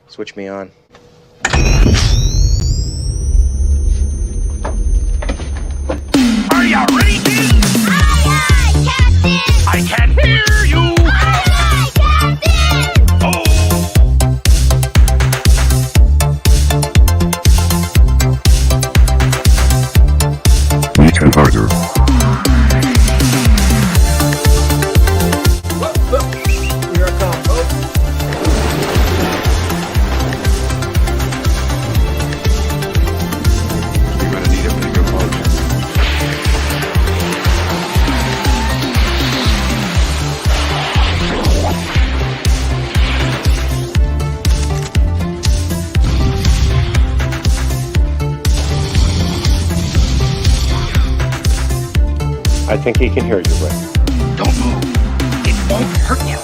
Switch me on. Are you ready, Captain? Aye, aye, Captain! I can't hear you! Aye, aye, Captain! Oh! Weekend harder. Here I come, folks. You're gonna need a bigger boat. I think he can hear you, Rick. Don't move. It won't hurt you.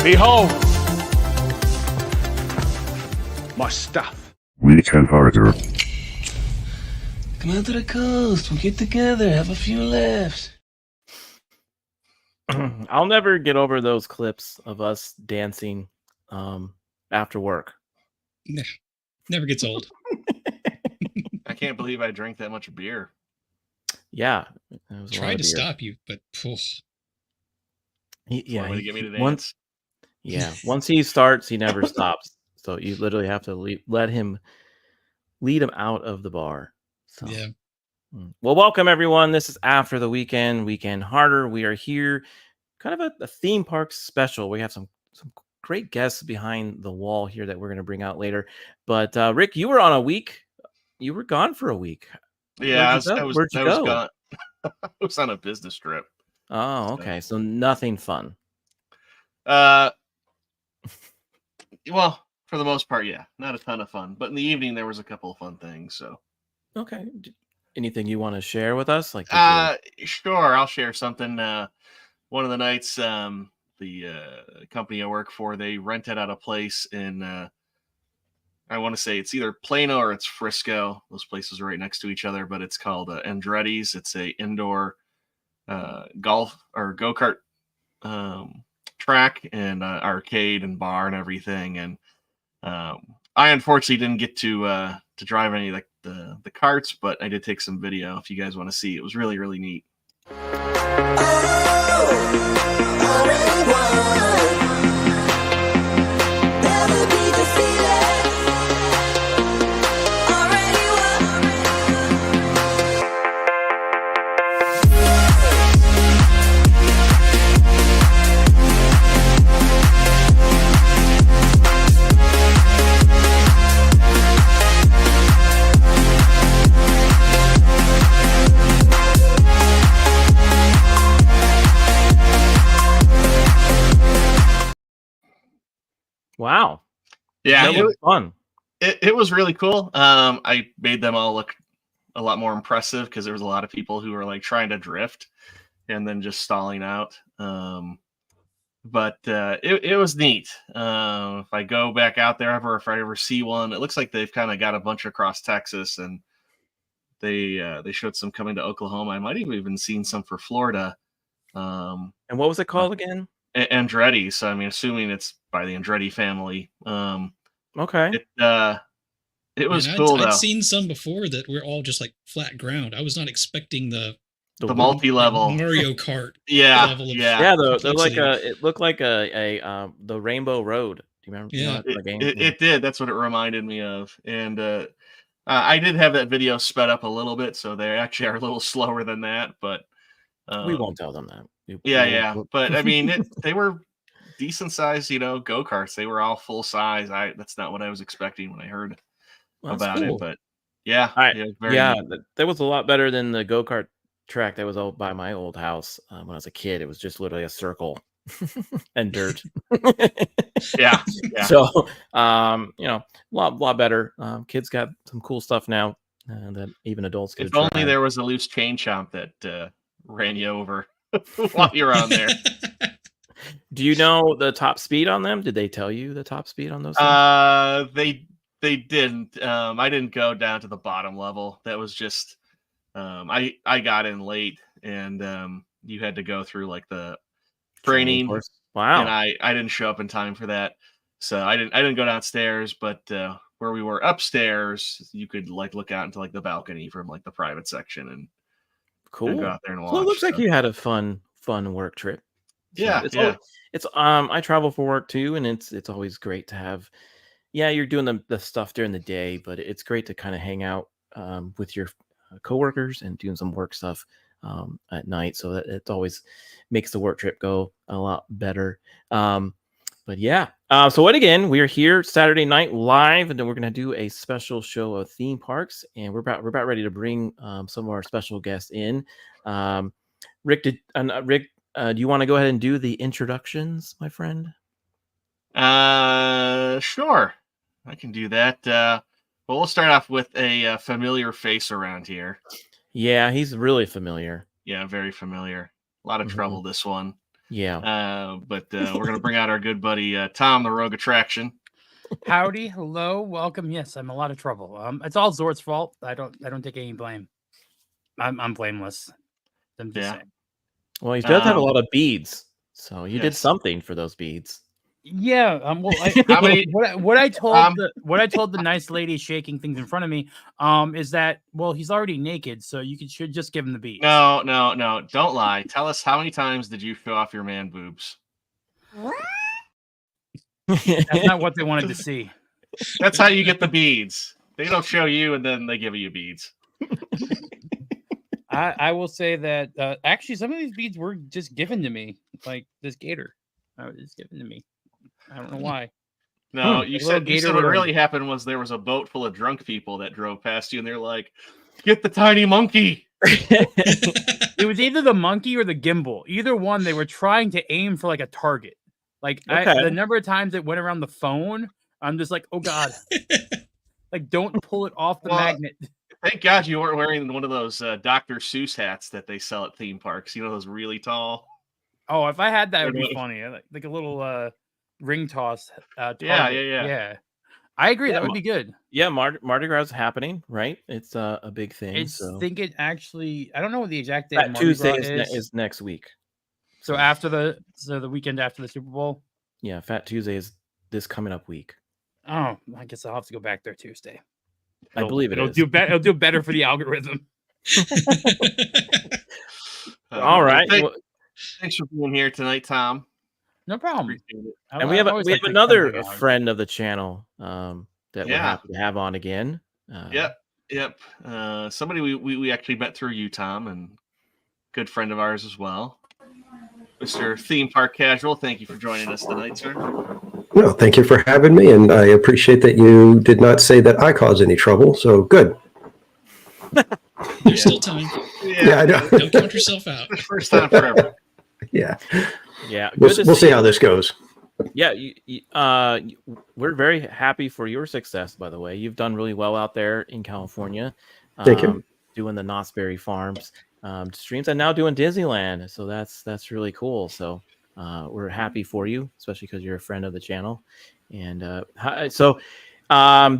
Behold my stuff. Weekend harder. Come out to the coast. We'll get together. Have a few laughs. I'll never get over those clips of us dancing after work. Never gets old. I can't believe I drank that much beer. Yeah. It was a lot Tried of to beer. stop you, but Yeah. Wanted to get me to dance. Once he starts, he never stops. So you literally have to lead him out of the bar. So. yeah. Well, welcome everyone. This is After the Weekend Harder. We are here, kind of a theme park special. We have some great guests behind the wall here that we're going to bring out later. But Rick, you were on a week. You were gone for a week. Yeah, Where'd you go? gone. I was on a business trip. Oh, okay. So nothing fun. Well, for the most part, yeah, not a ton of fun. But in the evening, there was a couple of fun things. So, Okay. Anything you want to share with us? Like, sure, I'll share something. One of the nights, the company I work for, they rented out a place in, I want to say it's either Plano or it's Frisco. Those places are right next to each other, but it's called Andretti's. It's a indoor golf or go-kart track and arcade and bar and everything. And I unfortunately didn't get to drive any of the carts, but I did take some video if you guys want to see. It was really, really neat. wow. Yeah, That was fun. it was really cool. I made them all look a lot more impressive because there was a lot of people who were like trying to drift and then just stalling out. But it was neat. If I go back out there ever, if I ever see one, it looks like they've kind of got a bunch across Texas, and they showed some coming to Oklahoma. I might have even seen some for Florida. And what was it called again? Andretti. So I mean, assuming it's by the Andretti family. Okay. It was Man, cool I'd though. seen some before that were all just like flat ground. I was not expecting the The multi-level. Mario Kart Yeah, level of yeah. Yeah, they're like complexity. it looked like the Rainbow Road. Do you remember? You know Yeah. the game? It did. That's what it reminded me of. And I did have that video sped up a little bit, so they actually are a little slower than that. But We won't tell them that. Yeah. But I mean, they were decent size, go karts. They were all full size. That's not what I was expecting when I heard Well, that's about it, cool. but yeah, I very yeah, neat. that was a lot better than the go-kart track that was out by my old house when I was a kid. It was just literally a circle and dirt. Yeah, yeah. So, a lot better. Kids got some cool stuff now that even adults get If to try. only there was a loose chain chomp that ran you over while you're on there. Do you know the top speed on them? Did they tell you the top speed on those things? They didn't. I didn't go down to the bottom level. That was just I got in late, and you had to go through like the training, course? and Wow. I didn't show up in time for that, so I didn't go downstairs. But where we were upstairs, you could like look out into like the balcony from like the private section and go Cool. out there and watch. So it looks like so. you had a fun work trip. So Yeah, it's yeah. it's I travel for work too, and it's always great to have. Yeah, you're doing the stuff during the day, but it's great to kind of hang out with your coworkers and doing some work stuff at night. So that it always makes the work trip go a lot better. But yeah, so what again? We are here Saturday night live, and then we're gonna do a special show of theme parks, and we're about ready to bring some of our special guests in. Rick, do you want to go ahead and do the introductions, my friend? Sure, I can do that. Well, we'll start off with a familiar face around here. Yeah, he's really familiar. Yeah, very familiar. A lot of Mhm. trouble this one. Yeah. But we're gonna bring out our good buddy Tom, the Rogue Attraction. Howdy, hello, welcome. Yes, I'm a lot of trouble. It's all Zort's fault. I don't take any blame. I'm blameless. I'm just Yeah. saying. Well, he does have a Um, lot of beads, so you did yes. something for those beads. Yeah. Well, How many- what I told what I told the nice lady shaking things in front of me, is that he's already naked, so you should just give him the beads. No, don't lie. Tell us, how many times did you show off your man boobs? That's not what they wanted to see. That's how you get the beads. They don't show you, and then they give you beads. I will say that actually some of these beads were just given to me, like this gator. It was given to me. I don't know why. No, A you little said gator what with a- really happened was there was a boat full of drunk people that drove past you, and they're like, "Get the tiny monkey." It was either the monkey or the gimbal. Either one, they were trying to aim for like a target. Like Okay. the number of times it went around the phone, I'm just like, oh god, like don't pull it off the Well, magnet. Thank God you weren't wearing one of those Dr. Seuss hats that they sell at theme parks. You know, those really tall. Oh, if I had that, it would be Or- funny. Like a little ring toss. Target. Yeah. I agree. Yeah, That would be good. Yeah, Mardi Gras is happening, right? It's a big thing. I So think it actually. I don't know what the exact date of Fat Mardi Tuesday Gras is next week. So after the weekend after the Super Bowl. Yeah, Fat Tuesday is this coming up week. Oh, I guess I'll have to go back there Tuesday. I believe it'll is. do better. It'll do better for the algorithm. All right. Thanks for being here tonight, Tom. No problem. Appreciate it. And we have another friend of the channel that we're happy to have on again. Yep. Somebody we actually met through you, Tom, and good friend of ours as well. Mr. Theme Park Casual, thank you for joining us tonight, sir. No, thank you for having me, and I appreciate that you did not say that I caused any trouble, so good. There's still time. Yeah, I know. Don't count yourself out. First time forever. Yeah. Yeah. We'll see how this goes. Yeah, we're very happy for your success, by the way. You've done really well out there in California. Thank you. Doing the Knott's Berry Farms streams and now doing Disneyland. So that's really cool. So we're happy for you, especially because you're a friend of the channel. And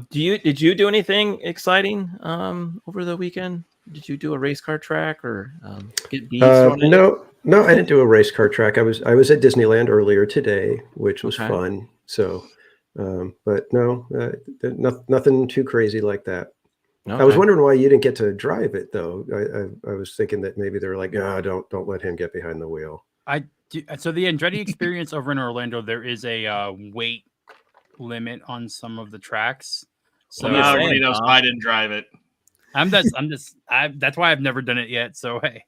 did you do anything exciting over the weekend? Did you do a race car track or get beads? No, I didn't do a race car track. I was at Disneyland earlier today, which was fun. So, but no, nothing too crazy like that. Okay. I was wondering why you didn't get to drive it, though. I was thinking that maybe they're like, don't let him get behind the wheel. So the Andretti experience over in Orlando, there is a weight limit on some of the tracks. So now everybody knows I didn't drive it. That's why I've never done it yet. So hey,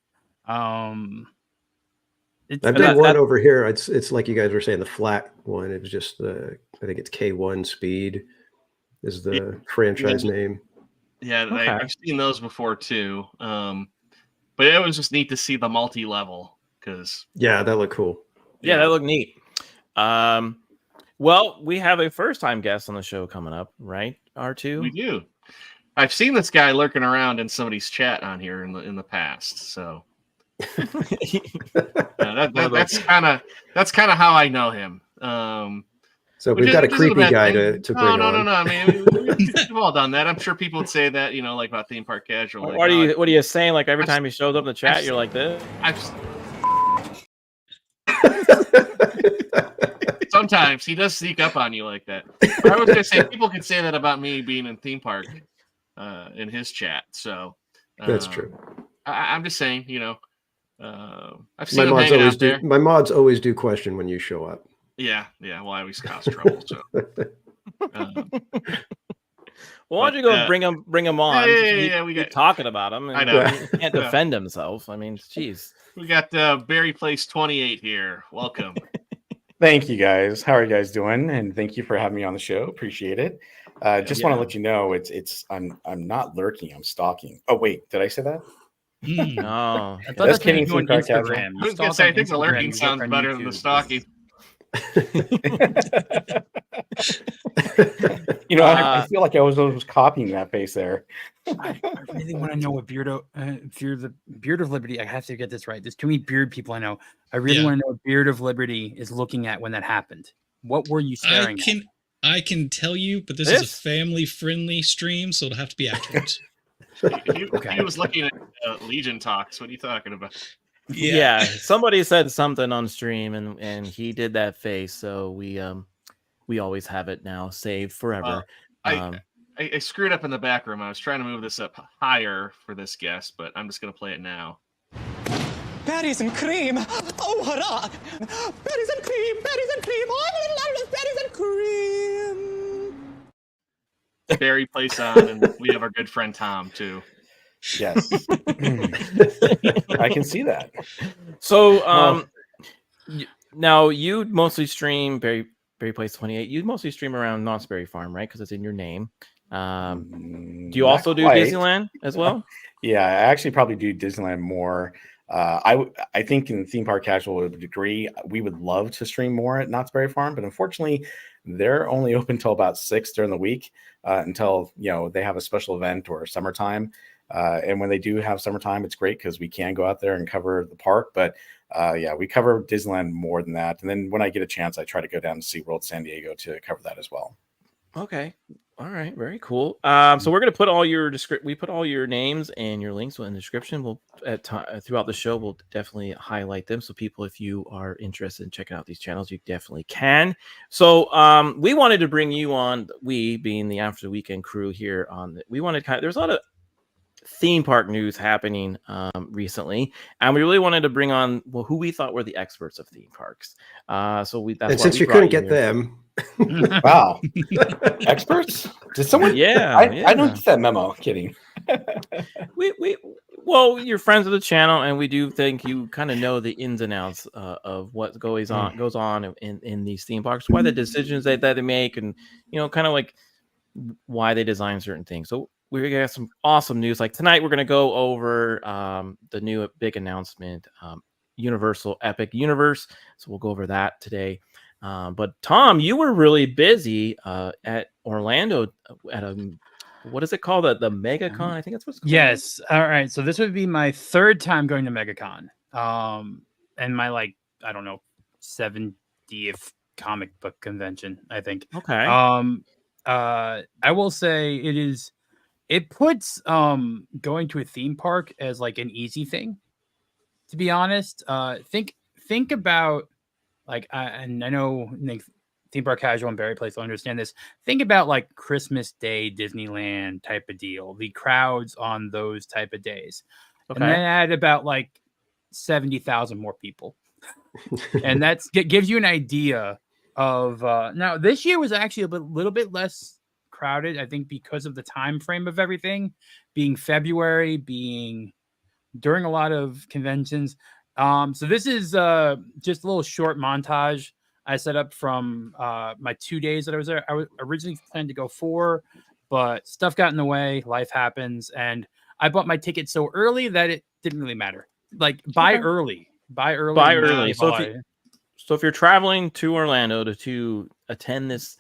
I've done one over here. It's like you guys were saying, the flat one. It was just I think it's K1 Speed is the franchise name. Yeah, I've seen those before too. But it was just neat to see the multi-level because that looked cool. Yeah, that looked neat. Well, we have a first-time guest on the show coming up, right? R2. We do. I've seen this guy lurking around in somebody's chat on here in the past, so that's kind of how I know him. So we've got a creepy guy to bring on. No. I mean, we've all done that. I'm sure people would say that, like about theme park casual. Like, what are you saying? Like every time he shows up in the chat, you're like this. Sometimes he does sneak up on you like that. I was gonna say people can say that about me being in theme park in his chat. So that's true. I'm just saying, I've seen him hanging out there. My mods always do question when you show up. Yeah. Well, I always cause trouble. So, why don't you go bring him on? Yeah, we got talking about him. And I know he can't defend himself. I mean, jeez. We got Barry Place 28 here. Welcome. Thank you guys. How are you guys doing? And thank you for having me on the show. Appreciate it. Just want to let you know I'm not lurking. I'm stalking. Oh wait, did I say that? No, that's kidding. I was gonna say I think the lurking sounds better than the stalking. I feel like I was copying that face there. I really want to know what Beard of Liberty. I have to get this right. There's too many beard people I know. I really want to know what Beard of Liberty is looking at when that happened. What were you staring at? I can tell you, but this is a family-friendly stream, so it'll have to be afterwards. He was looking at Legion talks. What are you talking about? Yeah, somebody said something on stream, and he did that face. So we always have it now saved forever. I screwed up in the back room. I was trying to move this up higher for this guest, but I'm just going to play it now. Berries and cream. Oh, hurrah. Berries and cream. Berries and cream. Oh, I love berries and cream. Barry plays on, and we have our good friend Tom, too. Yes. I can see that. So, now you mostly stream Barry Place 28. You mostly stream around Knott's Berry Farm, right? Because it's in your name. Do you also do Disneyland as well? Yeah, I actually probably do Disneyland more. I think in theme park casual degree, we would love to stream more at Knott's Berry Farm, but unfortunately, they're only open till about 6 during the week until they have a special event or summertime. And when they do have summertime, it's great because we can go out there and cover the park. But we cover Disneyland more than that. And then when I get a chance, I try to go down to SeaWorld San Diego to cover that as well. Okay. All right. Very cool. So we're going to put all your we put all your names and your links in the description. We'll throughout the show, we'll definitely highlight them. So people, if you are interested in checking out these channels, you definitely can. So we wanted to bring you on, we being the After the Weekend crew here we wanted there's a lot of theme park news happening recently, and we really wanted to bring on who we thought were the experts of theme parks. And since you couldn't get them, wow, experts? Did someone? Yeah, I don't get that memo. Kidding. Well, you're friends of the channel, and we do think you kind of know the ins and outs of what goes on in these theme parks, why the decisions that they make, and kind of like why they design certain things. So we got some awesome news. Like tonight, we're going to go over the new big announcement, Universal Epic Universe. So we'll go over that today. But Tom, you were really busy at Orlando at what is it called? The MegaCon? I think that's what's called. Yes. All right. So this would be my third time going to MegaCon. And my 70th comic book convention, I think. Okay. I will say it puts going to a theme park as like an easy thing, to be honest. Think about and I know theme park casual and Barry Place will understand this. Think about like Christmas Day Disneyland type of deal, the crowds on those type of days. Okay. And then add about 70,000 more people. And that gives you an idea of now this year was actually a little bit less crowded, I think, because of the time frame of everything being February, being during a lot of conventions. So this is just a little short montage I set up from my 2 days that I was there. I was originally planned to go 4, but stuff got in the way. Life happens, and I bought my ticket so early that it didn't really matter. Like buy early. So if you're traveling to Orlando to attend this,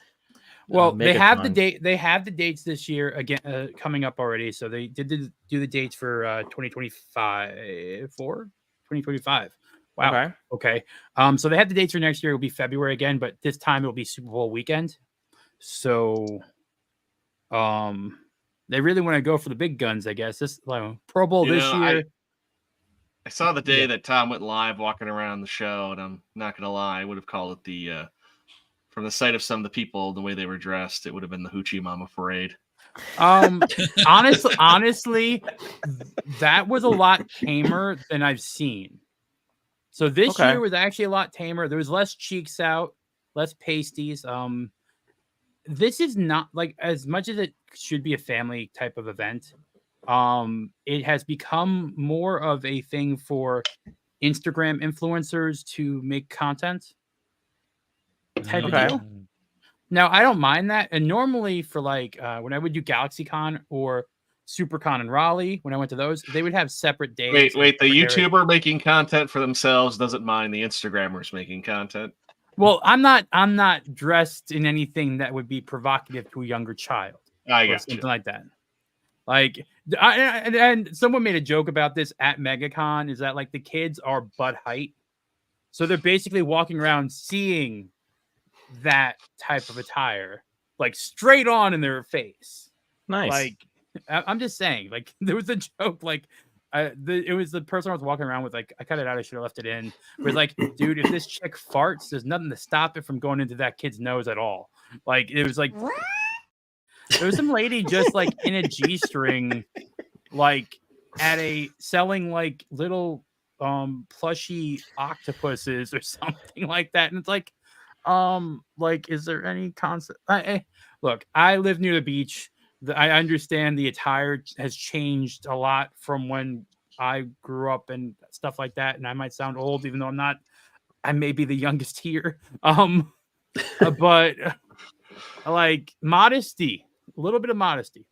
well, they have the MegaCon. date. They have the dates this year again coming up already. So they did do the dates for 2025. Wow. Okay. So they have the dates for next year. It'll be February again, but this time it'll be Super Bowl weekend. So, they really want to go for the big guns, I guess. This Pro Bowl this year. I saw the day that Tom went live walking around the show, and I'm not gonna lie, I would have called it the from the sight of some of the people, the way they were dressed, it would have been the Hoochie Mama parade. Honestly, that was a lot tamer than I've seen. So this year was actually a lot tamer. There was less cheeks out, less pasties. This is not like as much as it should be a family type of event. It has become more of a thing for Instagram influencers to make content. Type of deal. Now I don't mind that, and normally for like when I would do GalaxyCon or SuperCon in Raleigh, when I went to those, they would have separate days. Wait, the YouTuber making content for themselves doesn't mind the Instagrammers making content. Well, I'm not dressed in anything that would be provocative to a younger child. I guess something like that. Like, and someone made a joke about this at MegaCon, is that like the kids are butt height, so they're basically walking around seeing that type of attire like straight on in their face. Nice. Like, I'm just saying, like there was a joke like it was the person I was walking around with, like I cut it out, I should have left it in. It was like, dude, if this chick farts, there's nothing to stop it from going into that kid's nose at all. Like it was like there was some lady just like in a G-string, like at a selling like little plushy octopuses or something like that, and it's like is there any concept? Look, I live near the beach. I understand the attire has changed a lot from when I grew up and stuff like that. And I might sound old, even though I'm not. I may be the youngest here. But like modesty, a little bit of modesty.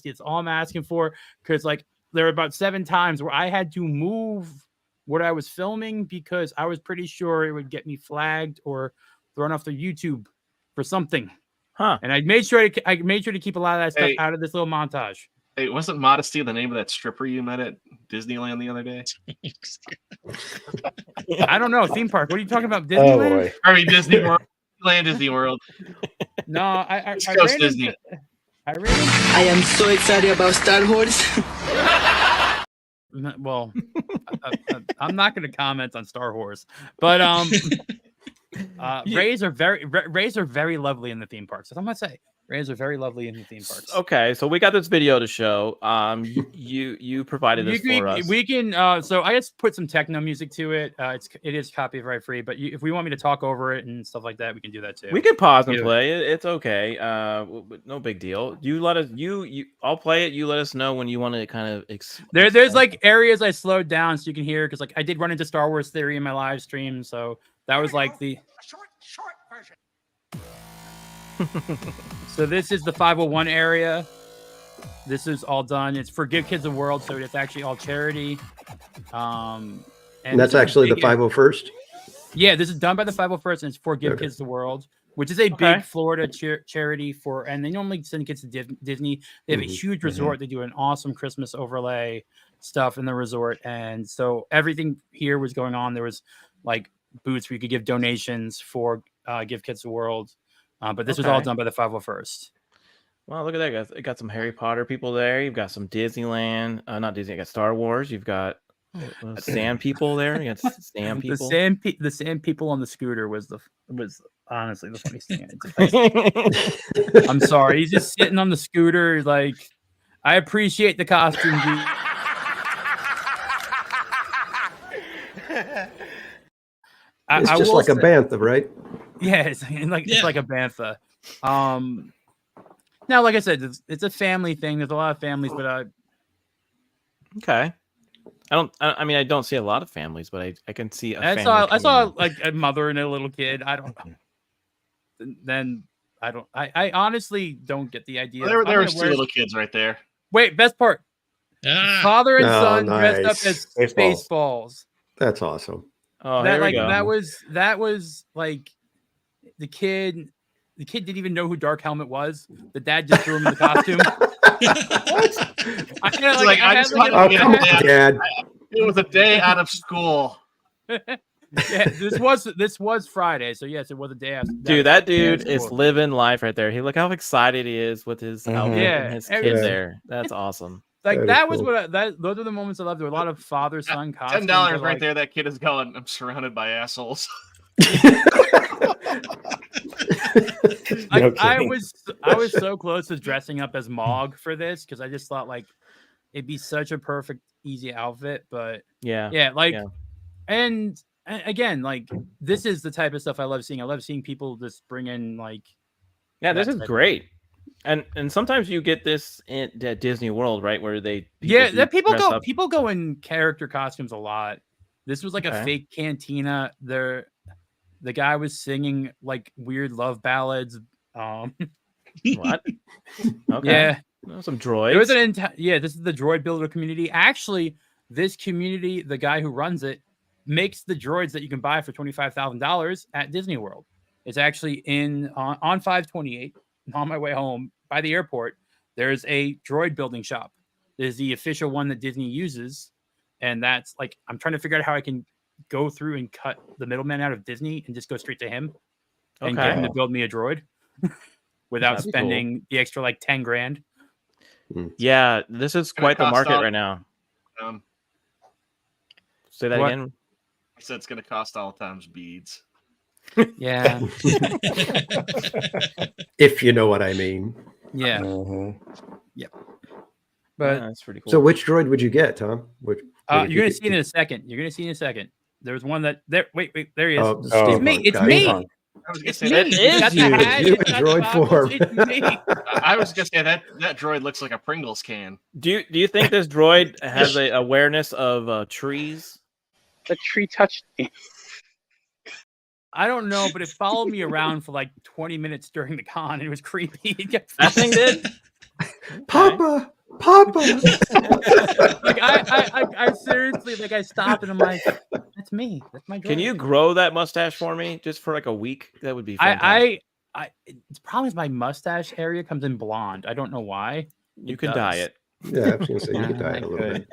It's all I'm asking for, because like there were about 7 times where I had to move what I was filming because I was pretty sure it would get me flagged or thrown off the YouTube for something. Huh. And I made sure to keep a lot of that stuff out of this little montage. Hey, wasn't Modesty the name of that stripper you met at Disneyland the other day? I don't know. Theme park. What are you talking about? Disneyland? Oh boy. I mean Disney World. Disney World. No, I ran Disney. I am so excited about Star Wars. Well, I'm not going to comment on Star Wars, but rays are very lovely in the theme parks. That's what I'm gonna say. Rays are very lovely in the theme parks. Okay, so we got this video to show. You provided this for us. We can. So I just put some techno music to it. It is copyright free, but if we want me to talk over it and stuff like that, we can do that too. We can pause and play it. It's okay. No big deal. You let us. I'll play it. You let us know when you want to kind of. There's like areas I slowed down so you can hear, because like I did run into Star Wars Theory in my live stream, so that was like the short version. So this is the 501 area. This is all done. It's for Give Kids a World, so it's actually all charity. And that's actually the 501st? Yeah, this is done by the 501st, and it's for Give Kids the World, which is a big Florida charity for, and they normally send kids to Disney. They have a huge resort. They do an awesome Christmas overlay stuff in the resort. And so everything here was going on. There was like booths where you could give donations for Give Kids the World. But this was all done by the 501st. Wow, look at that, guys. You got some Harry Potter people there. You've got some Disneyland. Not Disney. You got Star Wars. You've got sand people there. You got sand people. The sand people on the scooter was honestly the funniest thing. I'm sorry. He's just sitting on the scooter. Like, I appreciate the costume. It's just like a bantha, right? Yeah, it's like a bantha. Now, like I said, it's a family thing. There's a lot of families, but okay. I mean, I don't see a lot of families, but I can see a I family. saw coming in. like a mother and a little kid. I don't know. Then I honestly don't get the idea. Well, there was two little kids right there. Wait, best part. Ah, Father and Oh, son dressed up nice. as Spaceballs. Spaceballs. That's awesome. Oh, That here we like go. that was like the kid didn't even know who Dark Helmet was. The dad just threw him in the costume. Oh, come on, Dad. It was a day out of school. Yeah, this was Friday, so yes, it was a day after. Dude, that dude is living life right there. Look how excited he is with his outfit and his kid there. That's awesome. Like that was what those are the moments I loved. There were a lot of father son costumes. $10 right there. That kid is going. I'm surrounded by assholes. I was so close to dressing up as Mog for this because I just thought like it'd be such a perfect easy outfit. But and again, like this is the type of stuff I love seeing. I love seeing people just bring in like this is great. And sometimes you get this at Disney World, right, where people go in character costumes a lot. This was like a fake cantina. The guy was singing like weird love ballads. What? Okay. Yeah, some droids. There was this is the droid builder community. Actually, this community, the guy who runs it, makes the droids that you can buy for $25,000 at Disney World. It's actually on 528 on my way home by the airport. There's a droid building shop. There's the official one that Disney uses, and that's like I'm trying to figure out how I can go through and cut the middleman out of Disney and just go straight to him and get him to build me a droid without spending the extra like 10 grand. Yeah, this is quite the market right now. Say that again. I said it's going to cost all times beads. Yeah. If you know what I mean. Yeah. Yep. But that's pretty cool. So which droid would you get, Tom? You're going to see it in a second. There's one that there. Wait, there he is. It's me. It's me. I was gonna say that is you. Droid form. I was gonna say that droid looks like a Pringles can. Do you think this droid has a awareness of trees? The tree touched me. I don't know, but it followed me around for like 20 minutes during the con. It was creepy. That thing did. Papa. Like I seriously like I stopped and I'm like, that's me. That's my droid. Can you grow that mustache for me just for like a week? That would be fantastic. The problem is my mustache area comes in blonde. I don't know why. You can dye it. Yeah, I was gonna say you can dye it a little bit.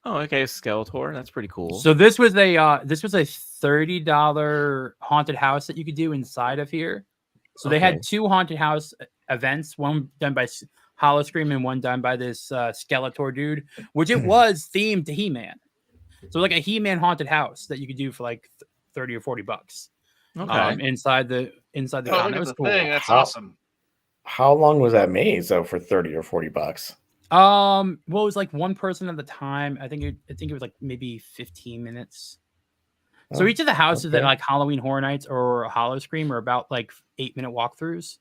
Oh, okay, Skeletor. That's pretty cool. So this was a $30 haunted house that you could do inside of here. So they had two haunted house events, one done by Hollowscream and one done by this Skeletor dude, which it was themed to He-Man. So like a He-Man haunted house that you could do for like $30 or $40. Okay. Inside the con. That was cool. That's awesome. How long was that maze though for $30 or $40? Well, it was like one person at the time. I think it was like maybe 15 minutes. So each of the houses that like Halloween Horror Nights or Hollowscream are about like 8-minute walkthroughs.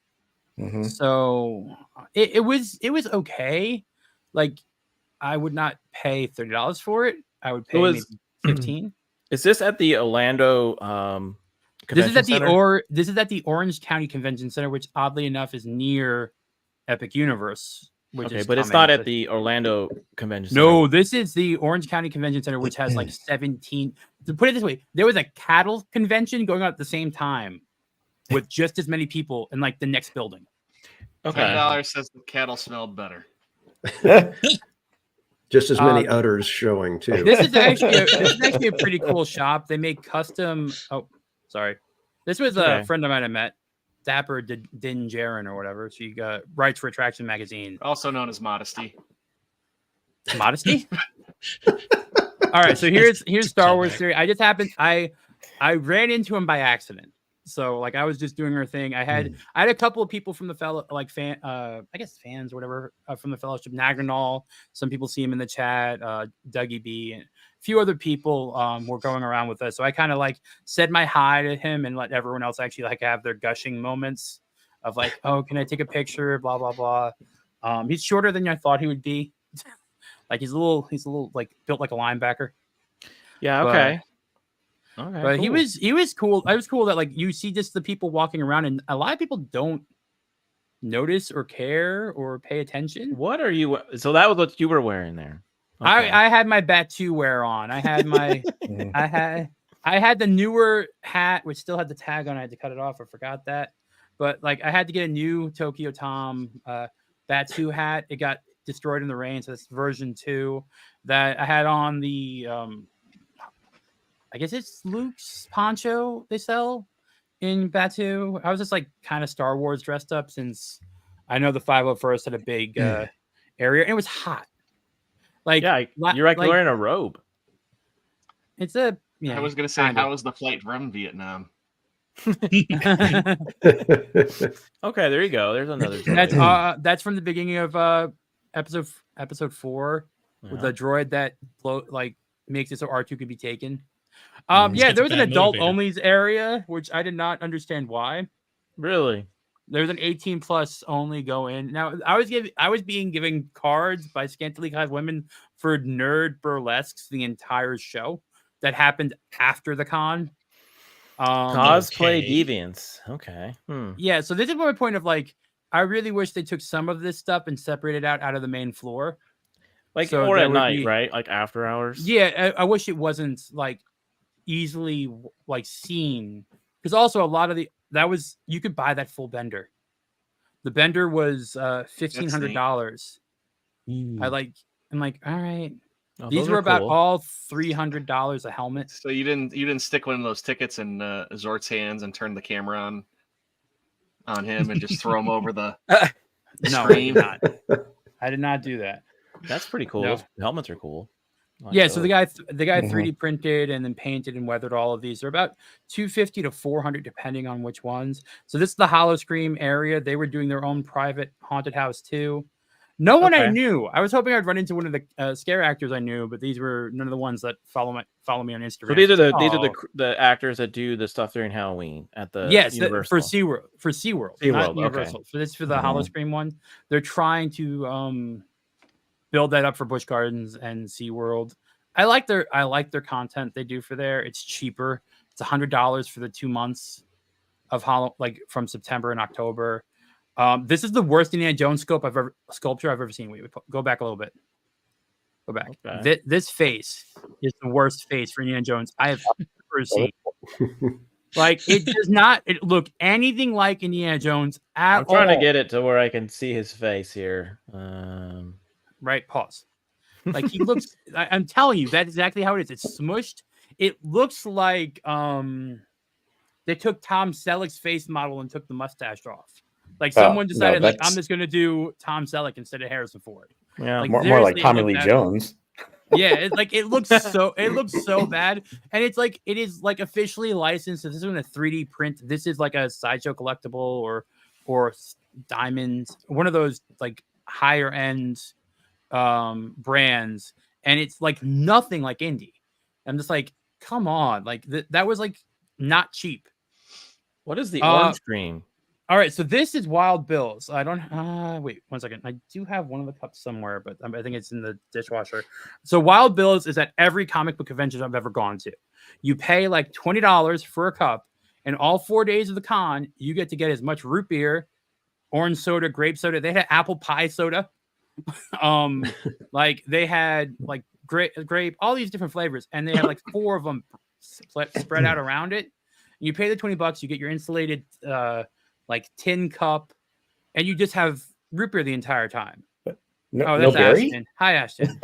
Mm-hmm. So it was okay. Like I would not pay $30 for it. I would pay maybe 15. Is this at the Orlando This is at the Orange County Convention Center, which oddly enough is near Epic Universe. But it's not at the Orlando Convention Center. No, this is the Orange County Convention Center, which has like 17. To put it this way, there was a cattle convention going on at the same time with just as many people in like the next building. Okay. $10 says the cattle smelled better. Just as many udders showing too. This is actually a pretty cool shop. They make custom. Oh, sorry. This was a friend of mine I met. Dapper Din Jaren or whatever. She writes for Attraction Magazine. Also known as Modesty. Modesty? All right, so here's Star Wars theory. I just happened I ran into him by accident. So like I was just doing her thing. I had a couple of people from the fans or whatever from the fellowship. Nagranol. Some people see him in the chat. Dougie B and a few other people were going around with us. So I kind of like said my hi to him and let everyone else actually like have their gushing moments of like, oh, can I take a picture? Blah blah blah. He's shorter than I thought he would be. Like he's a little like built like a linebacker. Yeah. Okay. Okay. But cool. he was cool. It was cool that like you see just the people walking around, and a lot of people don't notice or care or pay attention. What are you? So that was what you were wearing there. Okay. I had my Batu wear on. I had my I had the newer hat, which still had the tag on. I had to cut it off. I forgot that. But like I had to get a new Tokyo Tom Batu hat. It got destroyed in the rain, so that's version 2. That I had on the I guess it's Luke's poncho they sell in Batu. I was just like kind of Star Wars dressed up since I know the 501st had a big area. It was hot. Like yeah, you're like wearing a robe. It's a I was gonna say, how was the flight from Vietnam? Okay, there you go. There's another. That's from the beginning of episode 4 with the droid that makes it so R2 could be taken. Yeah, there was an adult only area, which I did not understand why. Really? There's an 18 plus only go in. Now I was being given cards by scantily clad women for nerd burlesques the entire show that happened after the con. Cosplay deviants. Okay. Yeah, so this is my point of like, I really wish they took some of this stuff and separated out of the main floor. Like, so or at night, right? Like after hours. Yeah, I wish it wasn't like easily like seen, because also a lot of you could buy that full bender. The bender was $1,500. I'm like, all right. These were about all $300 a helmet. So you didn't stick one of those tickets in Zort's hands and turn the camera on him and just throw him over the screen? No, I did not do that. That's pretty cool. No. Those helmets are cool. Yeah, so the guy 3D printed and then painted and weathered all of these. They're about $250 to $400 depending on which ones. So this is the Hollow Scream area. They were doing their own private haunted house too. No one I knew. I was hoping I'd run into one of the scare actors I knew, but these were none of the ones that follow me on Instagram. So these are the actors that do the stuff during Halloween at the Universal. For SeaWorld. Not Universal. Okay. So this is for the Hollow Scream one. They're trying to build that up for Busch Gardens and SeaWorld. I like their content they do for there. It's cheaper. It's $100 for the 2 months of from September and October. This is the worst Indiana Jones sculpture I've ever seen. Wait, go back a little bit. Go back. Okay. This face is the worst face for Indiana Jones I have ever seen. Like, it does not look anything like Indiana Jones at all. I'm trying to get it to where I can see his face here. Right, pause. Like, he looks, I'm telling you, that's exactly how it is. It's smushed. It looks like they took Tom Selleck's face model and took the mustache off. Like, someone decided, I'm just going to do Tom Selleck instead of Harrison Ford. Yeah, like, more like Tommy Lee Jones. Yeah, it looks so bad, and it is officially licensed. So this isn't a 3D print. This is like a Sideshow collectible or Diamond, one of those like higher end brands, and it's like nothing like indie. I'm just like, come on, like that was like not cheap. What is the orange screen? All right, so this is Wild Bill's. I don't wait 1 second. I do have one of the cups somewhere, but I think it's in the dishwasher. So Wild Bill's is at every comic book convention I've ever gone to. You pay like $20 for a cup, and all 4 days of the con, you get to get as much root beer, orange soda, grape soda. They had apple pie soda. Like they had like grape, all these different flavors, and they had like 4 of them spread out around it. You pay the $20, you get your insulated like tin cup, and you just have root beer the entire time. That's Barry? Ashton. Hi, Ashton.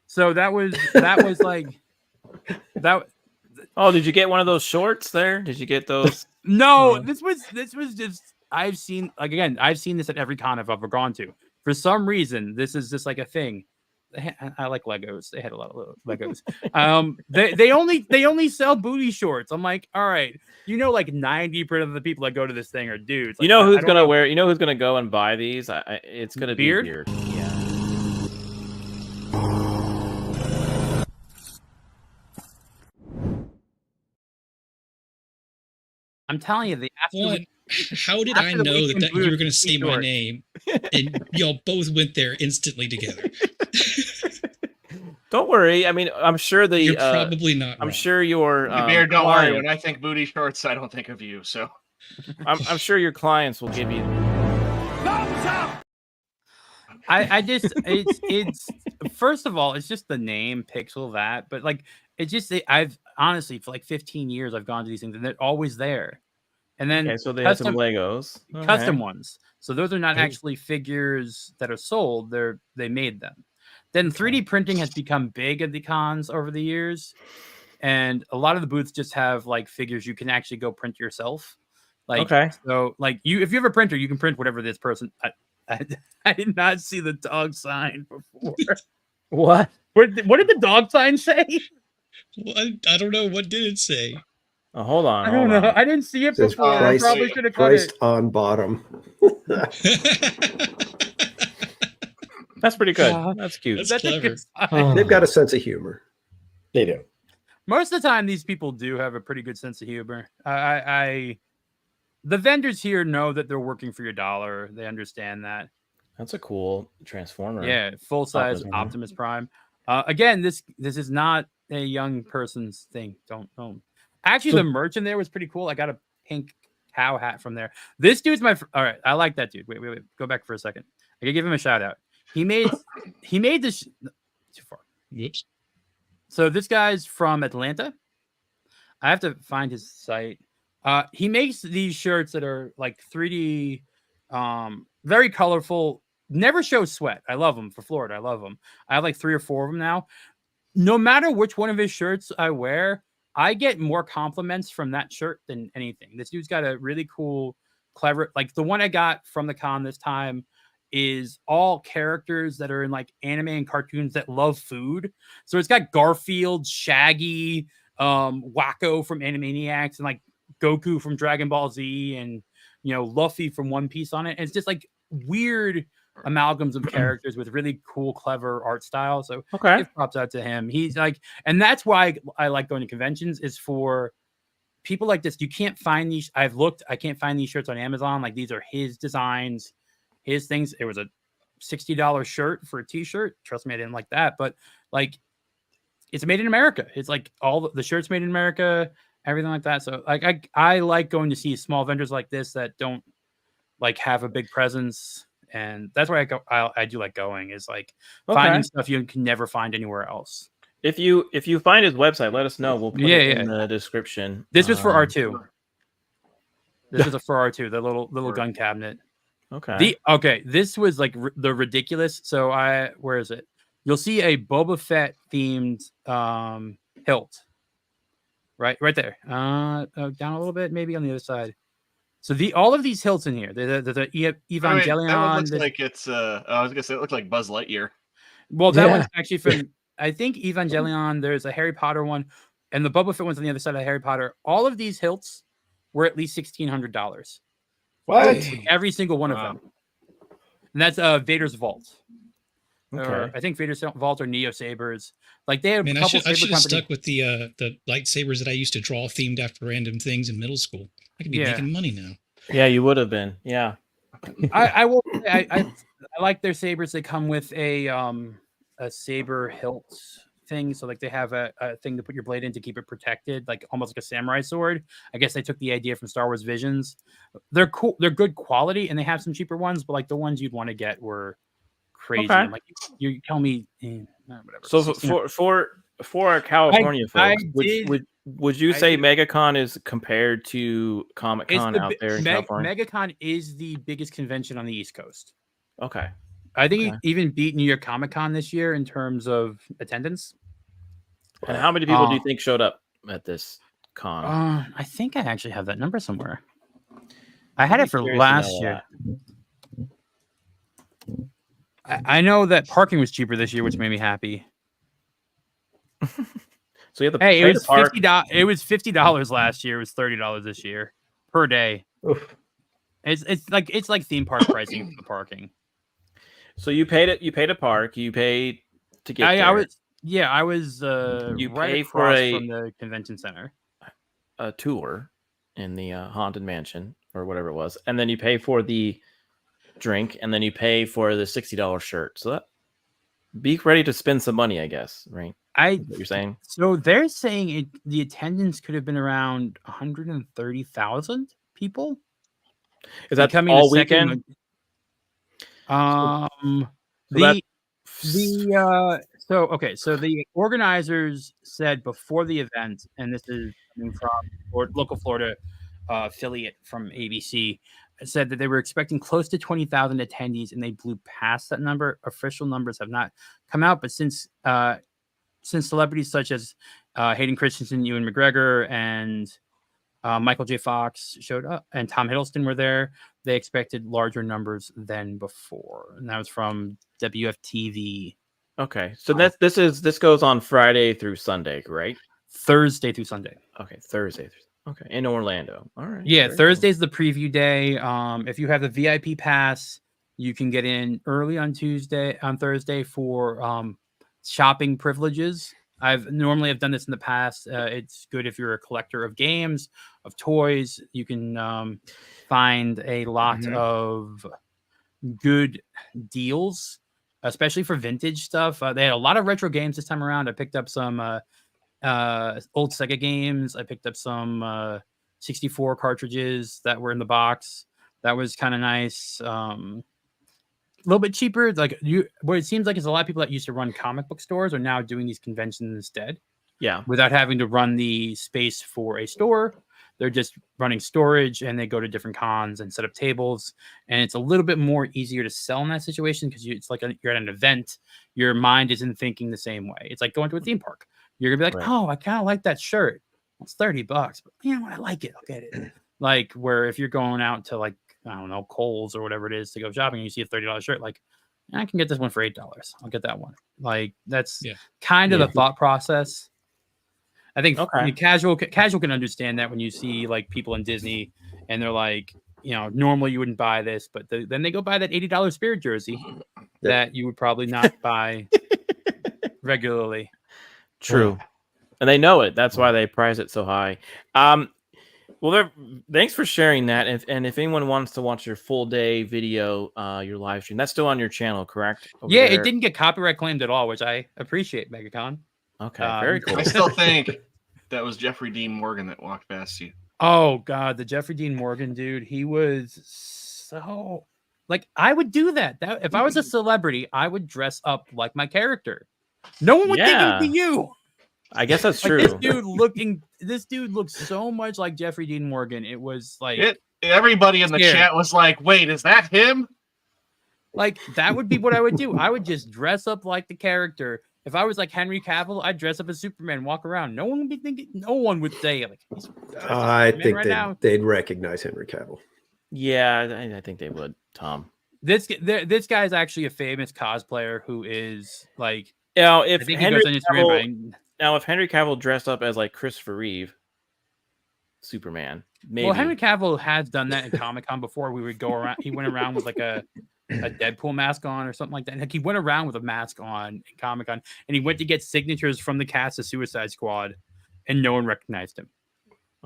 So that was like that. Oh, did you get one of those shorts there? Did you get those? No, this was just, I've seen this at every con I've ever gone to. For some reason, this is just like a thing. I like Legos. They had a lot of Legos. They only sell booty shorts. I'm like, all right, like 90% of the people that go to this thing are dudes. Like, who's gonna wear? Who's gonna go and buy these? It's gonna be Beard. Yeah. I'm telling you, What? How did I know that you were going to say my name, and y'all both went there instantly together? Don't worry. I mean, I'm sure You're probably not I'm wrong. sure your Bear, don't worry. When I think booty shorts, I don't think of you. So I'm sure your clients will give you. I just it's first of all, it's just the name Pixel that, but like it's just I've honestly for like 15 years I've gone to these things and they're always there. And then Okay, so they had some Legos. Custom Okay. ones. So those are not actually figures that are sold, they made them. Then 3D printing has become big at the cons over the years. And a lot of the booths just have like figures you can actually go print yourself. Like so like if you have a printer, you can print whatever this person I did not see the dog sign before. What? What did the dog sign say? What? I don't know. What did it say? Oh, hold on. I don't know. I didn't see it Says before. I probably should have cut priced it. on bottom. That's pretty good. Yeah. That's cute. That's clever. They've got a sense of humor. They do. Most of the time, these people do have a pretty good sense of humor. The vendors here know that they're working for your dollar. They understand that. That's a cool transformer. Yeah, full size Optimus Prime. Again, this is not a young person's thing. Don't. Actually, the merch in there was pretty cool. I got a pink cow hat from there. This dude's my. All right, I like that dude. Wait. Go back for a second. I gotta give him a shout out. He made this. Too far. Whoops. So this guy's from Atlanta. I have to find his site. He makes these shirts that are like 3D, very colorful. Never show sweat. I love them for Florida. I love them. I have like 3 or 4 of them now. No matter which one of his shirts I wear, I get more compliments from that shirt than anything. This dude's got a really cool, clever, like the one I got from the con this time is all characters that are in like anime and cartoons that love food. So it's got Garfield, Shaggy, Wacko from Animaniacs, and like Goku from Dragon Ball Z, and Luffy from One Piece on it. And it's just like weird amalgams of characters with really cool, clever art style. So give props out to him. He's like, and that's why I like going to conventions, is for people like this. You can't find these. I can't find these shirts on Amazon. Like, these are his designs, his things. It was a $60 shirt for a t-shirt. Trust me, I didn't like that, but like, it's made in America. It's like all the shirts made in America, everything like that. So like, I like going to see small vendors like this that don't like have a big presence. And that's why I do like going, is like finding stuff you can never find anywhere else. If you find his website, let us know. We'll put it in the description. This was for R2. This was for R2, the little gun cabinet. Okay. This was like the ridiculous. So where is it? You'll see a Boba Fett themed hilt. Right there. Down a little bit, maybe on the other side. So all of these hilts in here, the Evangelion. That one looks like it's I was gonna say it looked like Buzz Lightyear. Well, that one's actually from, I think, Evangelion. There's a Harry Potter one, and the Boba Fett one's on the other side of Harry Potter. All of these hilts were at least $1,600. What? Every single one of them. And that's Vader's Vault. Or, I think Vader's Vault or Neo Sabers. Like, they had a couple. I should have stuck with the lightsabers that I used to draw themed after random things in middle school. I could be making money now. Yeah, you would have been. Yeah. I will. I like their sabers. They come with a saber hilt thing. So like, they have a thing to put your blade in to keep it protected, like almost like a samurai sword. I guess they took the idea from Star Wars Visions. They're cool. They're good quality, and they have some cheaper ones, but like the ones you'd want to get were crazy. I'm like, you tell me, whatever. So for our California folks, would you say MegaCon is compared to Comic-Con out there in California? MegaCon is the biggest convention on the East Coast. Okay. I think it even beat New York Comic-Con this year in terms of attendance. And how many people do you think showed up at this con? I think I actually have that number somewhere. I had it for last year. I know that parking was cheaper this year, which made me happy. So you have it was $50. It was $50 last year. It was $30 this year per day. Oof. It's like theme park pricing for the parking. So you paid it. You paid a park. You paid to get there. I was you right pay across for from the convention center. A tour. in the Haunted Mansion or whatever it was, and then you pay for the drink, and then you pay for the $60 shirt. So that be ready to spend some money, I guess, right? Is what you're saying? So they're saying the attendance could have been around 130,000 people. Is that all weekend? So the organizers said before the event, and this is coming from local Florida affiliate from ABC, said that they were expecting close to 20,000 attendees, and they blew past that number. Official numbers have not come out, but since celebrities such as Hayden Christensen, Ewan McGregor, and Michael J. Fox showed up, and Tom Hiddleston were there, they expected larger numbers than before, and that was from WFTV. Okay, so this goes on Friday through Sunday, right? Thursday through Sunday. Okay, Thursday. Okay, in Orlando. All right. Yeah, Thursday's the preview day. If you have the VIP pass, you can get in early on Thursday for shopping privileges. I've normally done this in the past. It's good if you're a collector of games, of toys. You can find a lot of good deals, especially for vintage stuff. They had a lot of retro games this time around. I picked up some old Sega games. I picked up some 64 cartridges that were in the box. That was kind of nice. A little bit cheaper. What it seems like is a lot of people that used to run comic book stores are now doing these conventions instead. Yeah. Without having to run the space for a store. They're just running storage, and they go to different cons and set up tables. And it's a little bit more easier to sell in that situation because it's like you're at an event. Your mind isn't thinking the same way. It's like going to a theme park. You're gonna be like, oh, I kind of like that shirt. It's $30, but you know, I like it. I'll get it. Like where if you're going out to I don't know, Kohl's or whatever it is to go shopping, and you see a $30 shirt, like I can get this one for $8. I'll get that one. Like that's kind of the thought process. I think casual can understand that when you see like people in Disney and they're like, you know, normally you wouldn't buy this, but then they go buy that $80 Spirit jersey that you would probably not buy regularly. True. And they know it. That's why they price it so high. Well, thanks for sharing that. And if anyone wants to watch your full day video, your live stream, that's still on your channel, correct? Yeah, it didn't get copyright claimed at all, which I appreciate, MegaCon. Okay, very cool. I still think that was Jeffrey Dean Morgan that walked past you. Oh God, the Jeffrey Dean Morgan dude. He was so I would do that. If I was a celebrity, I would dress up like my character. No one would think it would be you. I guess that's true. This dude looks so much like Jeffrey Dean Morgan. It was everybody in the chat was like, "Wait, is that him?" Like that would be what I would do. I would just dress up like the character. If I was like Henry Cavill, I'd dress up as Superman, walk around. No one would be thinking. No one would say like. I think they'd recognize Henry Cavill. Yeah, I think they would. Tom. This guy is actually a famous cosplayer who is like. Now, if Henry Cavill dressed up as like Christopher Reeve, Superman, maybe. Well, Henry Cavill has done that in Comic-Con before. We would go around. He went around with like a Deadpool mask on or something like that. And like he went around with a mask on in Comic-Con, and he went to get signatures from the cast of Suicide Squad, and no one recognized him.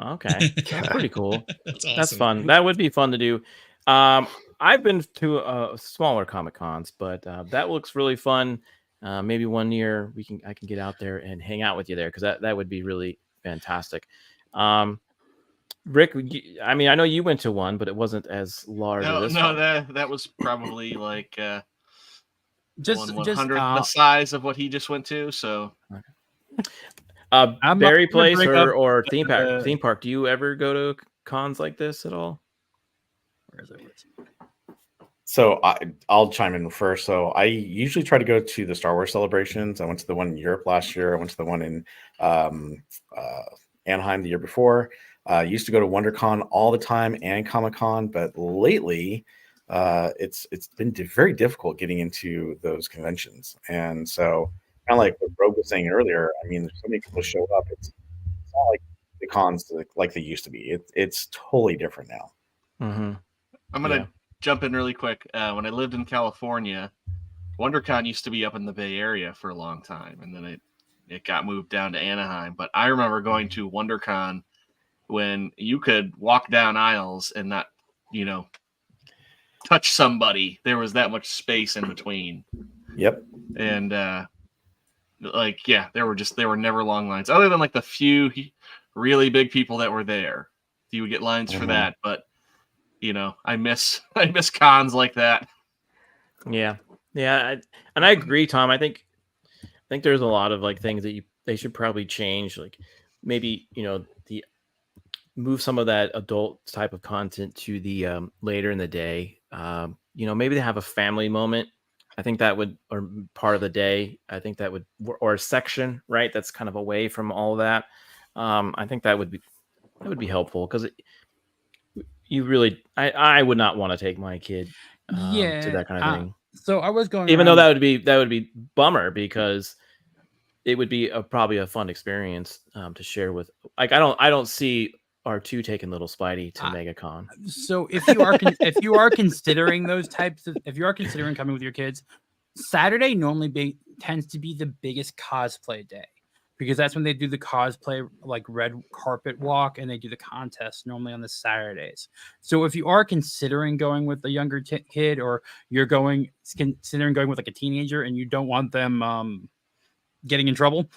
Okay, that's pretty cool. That's awesome. That's fun. That would be fun to do. I've been to smaller Comic-Cons, but that looks really fun. Maybe one year I can get out there and hang out with you there because that would be really fantastic. Rick, I mean, I know you went to one, but it wasn't as large. That was probably like just 1/100th the size of what he just went to. So, Barry Place or theme park. Do you ever go to cons like this at all? Where is it? So I'll chime in first. So I usually try to go to the Star Wars celebrations. I went to the one in Europe last year. I went to the one in Anaheim the year before. Used to go to WonderCon all the time and Comic-Con, but lately it's been very difficult getting into those conventions. And so kind of like what Rogue was saying earlier, I mean, there's so many people show up. It's not like the cons like they used to be. It's totally different now. Mm-hmm. I'm gonna jump in really quick. When I lived in California, WonderCon used to be up in the Bay Area for a long time, and then it got moved down to Anaheim. But I remember going to WonderCon when you could walk down aisles and not, you know, touch somebody. There was that much space in between. Yep. And like, yeah, there were never long lines other than like the few really big people that were there. You would get lines for that, but you know, I miss cons like that. Yeah, and I agree, Tom. I think there's a lot of like things that they should probably change, like maybe, you know, move some of that adult type of content to the later in the day. You know, maybe they have a family moment. I think that would, or part of the day. I think that would, or a section, right? That's kind of away from all of that. I think that would be helpful, because you really, I would not want to take my kid to that kind of thing. So I was going, even though that would be bummer, because it would be probably a fun experience to share with. Like, I don't see R2 taking little Spidey to MegaCon. So if you are considering those types of, if you are considering coming with your kids, Saturday normally tends to be the biggest cosplay day, because that's when they do the cosplay, like, red carpet walk, and they do the contest normally on the Saturdays. So if you are considering going with a younger kid, or you're considering going with like a teenager and you don't want them getting in trouble,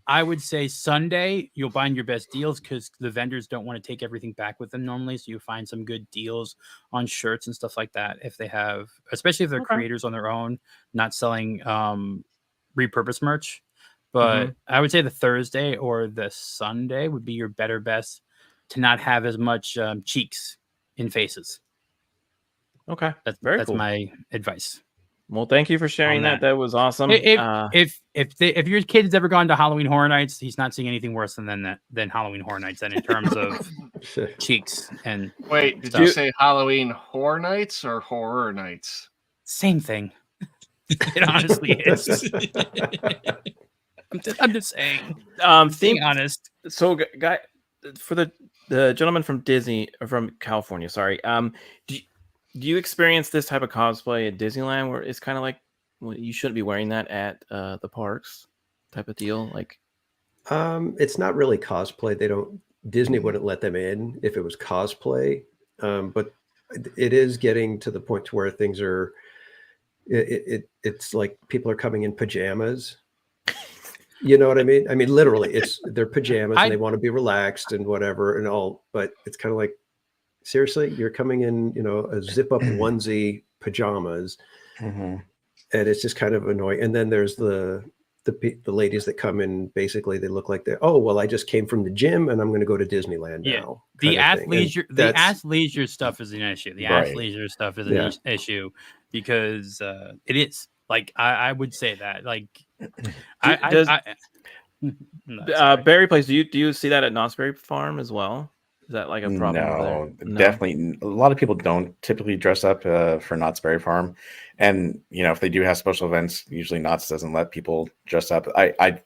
I would say Sunday you'll find your best deals, because the vendors don't want to take everything back with them normally. So you find some good deals on shirts and stuff like that, if they have, especially if they're creators on their own, not selling repurposed merch. But I would say the Thursday or the Sunday would be your better best to not have as much cheeks in faces. Okay, that's cool. my advice. Well, thank you for sharing that. That was awesome. If your kid's ever gone to Halloween Horror Nights, he's not seeing anything worse than Halloween Horror Nights, then, in terms of cheeks and. Wait, did you say Halloween Horror Nights or Horror Nights? Same thing. It honestly is. I'm just saying. Being honest. So, guy, for the gentleman from Disney, or from California, sorry. Do you experience this type of cosplay at Disneyland, where it's kind of like, well, you shouldn't be wearing that at the parks, type of deal? Like, it's not really cosplay. Disney wouldn't let them in if it was cosplay, but it is getting to the point to where things are. It's like people are coming in pajamas. You know what I mean? I mean, literally, it's their pajamas, and they want to be relaxed and whatever and all. But it's kind of like, seriously, you're coming in, you know, a zip up onesie pajamas, and it's just kind of annoying. And then there's the ladies that come in, basically they look like I just came from the gym and I'm going to go to Disneyland now. The athleisure stuff is an issue. The athleisure stuff is an issue, because it is, like, I would say that, like, Berry Place, do you see that at Knott's Berry Farm as well? Is that like a problem? No, definitely. A lot of people don't typically dress up for Knott's Berry Farm, and you know, if they do have special events, usually Knott's doesn't let people dress up.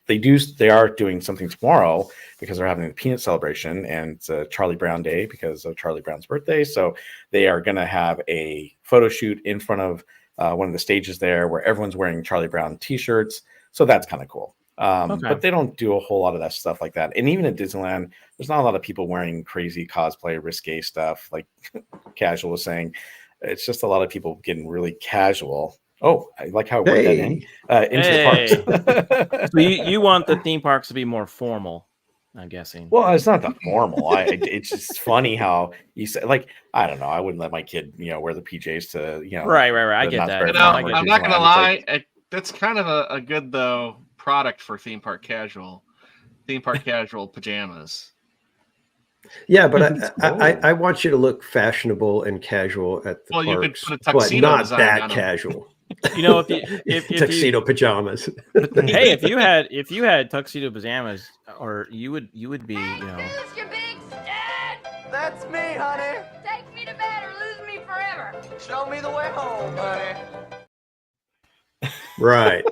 They are doing something tomorrow, because they're having a peanut celebration, and it's a Charlie Brown Day because of Charlie Brown's birthday. So they are going to have a photo shoot in front of one of the stages there, where everyone's wearing Charlie Brown t-shirts. So that's kind of cool. But they don't do a whole lot of that stuff like that. And even at Disneyland, there's not a lot of people wearing crazy cosplay, risque stuff, like Casual was saying. It's just a lot of people getting really casual. Oh, I like how it worked that in into the parks. So you want the theme parks to be more formal, I'm guessing. Well, it's not that formal. It's just funny how you say, like, I don't know. I wouldn't let my kid, you know, wear the PJs to, you know. Right. I get that. You know, I'm not gonna lie. That's kind of a good though product for theme park casual pajamas. Yeah, but I want you to look fashionable and casual at the parks, you could put a tuxedo, but not that casual. You know, if tuxedo pajamas. Hey, if you had tuxedo pajamas, or you would be, you know. Who's your big stud? That's me, honey. Take me to bed or lose me forever. Show me the way home, honey. Right.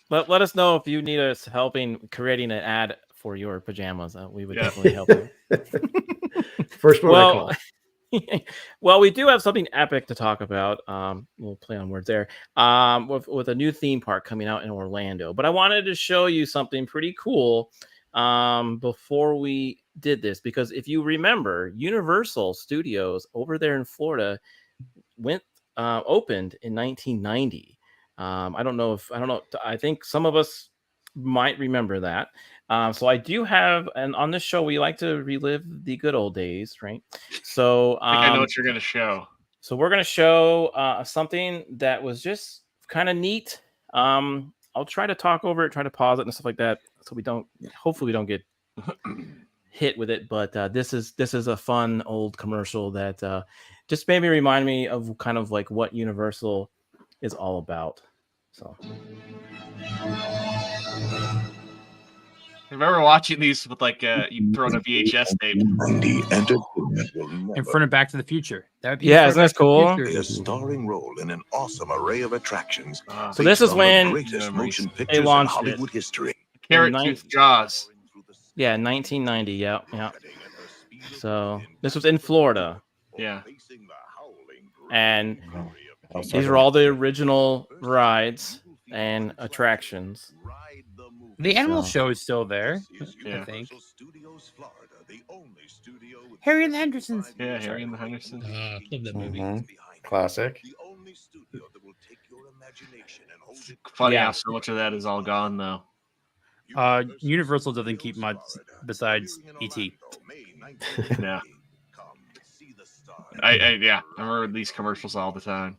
Let us know if you need us helping creating an ad for your pajamas. We would definitely help you. First one I call. Well, we do have something epic to talk about. We'll play on words there. With a new theme park coming out in Orlando. But I wanted to show you something pretty cool before we did this, because if you remember, Universal Studios over there in Florida opened in 1990. I don't know. I think some of us might remember that. So I do have, and on this show we like to relive the good old days, right? So I think I know what you're going to show. So we're going to show something that was just kind of neat. I'll try to talk over it, try to pause it and stuff like that, so hopefully we don't get hit with it. But this is a fun old commercial that just maybe remind me of kind of like what Universal is all about. So I remember watching these with like you throw in a VHS tape. In front of Back to the Future. That would be isn't that cool? A starring role in an awesome array of attractions. So this is when motion they pictures in launched Hollywood history. Carrot Tooth Jaws. Yeah, 1990. Yeah. So this was in Florida. Yeah. And these are all the original rides and attractions. The animal show is still there, I think. Harry and the Hendersons. Yeah, Harry and the Hendersons. Love that movie. Classic. Funny how so much of that is all gone though. Universal doesn't keep much besides E.T. Yeah. I remember these commercials all the time.